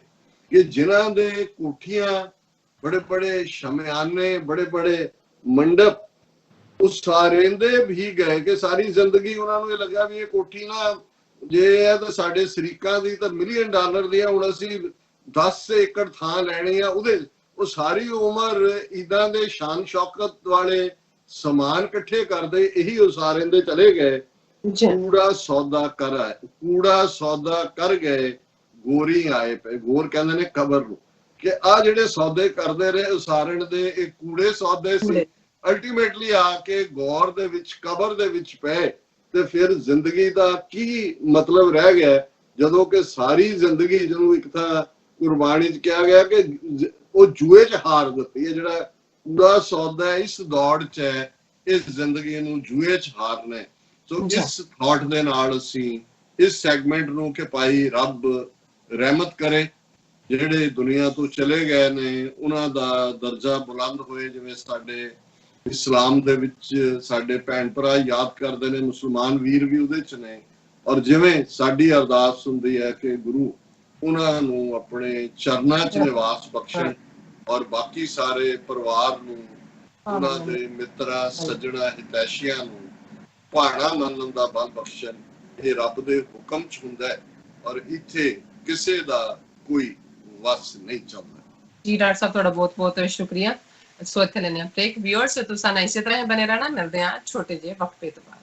ਕਿ ਜਿਨ੍ਹਾਂ ਦੇ ਕੋਠੀਆਂ ਬੜੇ ਬੜੇ ਸ਼ਮਿਆਨੇ, ਬੜੇ ਬੜੇ ਮੰਡਪ, ਉਸ ਸਾਰੇਂਦੇ ਵੀ ਗਏ, ਕਿ ਸਾਰੀ ਜ਼ਿੰਦਗੀ ਉਹਨਾਂ ਨੂੰ ਇਹ ਲੱਗਾ ਵੀ ਇਹ ਕੋਠੀ ਨਾ ਜੇ ਹੈ ਤਾਂ ਸਾਡੇ ਸ਼ਰੀਕਾਂ ਦੀ ਤਾਂ $1 ਮਿਲੀਅਨ ਦੀ ਆ, ਹੁਣ ਅਸੀਂ 10 ਏਕੜ ਥਾਂ ਲੈਣੀ ਆ, ਉਹਦੇ ਉਹ ਸਾਰੀ ਉਮਰ ਇਦਾਂ ਦੇ ਸ਼ਾਨ ਸ਼ੌਕਤ ਵਾਲੇ ਸਮਾਨ ਇਕੱਠੇ ਕਰਦੇ ਇਹੀ ਉਸਾਰਿੰਦੇ ਚਲੇ ਗਏ। ਕੂੜਾ ਸੌਦਾ ਕੂੜਾ ਸੌਦਾ ਕਰ ਗਏ, ਗੋਰੀ ਆਏ ਪਏ। ਗੋਰ ਕਹਿੰਦੇ ਨੇ ਕਬਰ ਨੂੰ, ਕਿ ਆ ਜਿਹੜੇ ਸੌਦੇ ਕਰਦੇ ਰਹੇ ਉਸਾਰਨ ਦੇ, ਇਹ ਕੂੜੇ ਸੌਦੇ ਸੀ। ਅਲਟੀਮੇਟਲੀ ਆ ਕੇ ਗੌਰ ਦੇ ਵਿੱਚ, ਕਬਰ ਦੇ ਵਿੱਚ ਪਏ, ਤੇ ਫਿਰ ਜ਼ਿੰਦਗੀ ਦਾ ਕੀ ਮਤਲਬ ਰਹਿ ਗਿਆ, ਜਦੋਂ ਕਿ ਸਾਰੀ ਜ਼ਿੰਦਗੀ ਜਿਹਨੂੰ ਇੱਕ ਤਾਂ ਕੁਰਬਾਨੀ ਚ ਕਿਹਾ ਗਿਆ ਕਿ ਉਹ ਜੂਏ ਚ ਹਾਰ ਦਿੱਤੀ ਹੈ। ਜਿਹੜਾ ਕੂੜਾ ਸੌਦਾ ਹੈ ਇਸ ਦੌੜ ਚ ਹੈ, ਇਸ ਜ਼ਿੰਦਗੀ ਨੂੰ ਜੂਏ ਚ ਹਾਰਨਾ। ਸੋ ਇਸ ਥਾਟ ਦੇ ਨਾਲ ਅਸੀਂ ਇਸ ਸੈਗਮੈਂਟ ਨੂੰ, ਕਿ ਭਾਈ ਰੱਬ ਰਹਿਮਤ ਕਰੇ, ਜਿਹੜੇ ਦੁਨੀਆ ਤੋਂ ਚਲੇ ਗਏ ਨੇ ਉਹਨਾਂ ਦਾ ਦਰਜਾ ਬੁਲੰਦ ਹੋਏ, ਜਿਵੇਂ ਸਾਡੇ ਇਸਲਾਮ ਦੇ ਵਿੱਚ ਸਾਡੇ ਭੈਣ ਭਰਾ ਯਾਦ ਕਰਦੇ ਨੇ, ਮੁਸਲਮਾਨ ਵੀਰ ਵੀ ਉਹਦੇ ਚ ਨੇ, ਔਰ ਜਿਵੇਂ ਸਾਡੀ ਅਰਦਾਸ ਹੁੰਦੀ ਹੈ ਕਿ ਗੁਰੂ ਉਹਨਾਂ ਨੂੰ ਆਪਣੇ ਚਰਨਾਂ ਚ ਨਿਵਾਸ ਬਖਸ਼ਣ, ਔਰ ਬਾਕੀ ਸਾਰੇ ਪਰਿਵਾਰ ਨੂੰ, ਉਹਨਾਂ ਦੇ ਮਿੱਤਰਾਂ ਸੱਜਣਾ ਹਿਤੈਸ਼ੀਆਂ ਨੂੰ ਭਾਣਾ ਮੰਨਣ ਦਾ ਬਲ ਬਖਸ਼ਣ। ਇਹ ਰੱਬ ਦੇ ਹੁਕਮ ਚ ਹੁੰਦਾ ਹੈ, ਔਰ ਇੱਥੇ ਕਿਸੇ ਦਾ ਕੋਈ ਵਸ ਨਹੀਂ ਚੱਲਦਾ। ਜੀ ਡਾਕਟਰ ਸਾਹਿਬ, ਤੁਹਾਡਾ ਬਹੁਤ ਬਹੁਤ ਸ਼ੁਕਰੀਆ। ਸੋ ਇੱਥੇ ਲੈਣੇ ਆ ਬ੍ਰੇਕ। ਵਿਊਅਰਸ ਤੁਸੀਂ ਇਸੇ ਤਰ੍ਹਾਂ ਹੀ ਬਨੇ ਰਹਿਣਾ, ਮਿਲਦੇ ਆ ਛੋਟੇ ਜਿਹੇ ਵਕਫੇ ਤੋਂ ਬਾਅਦ।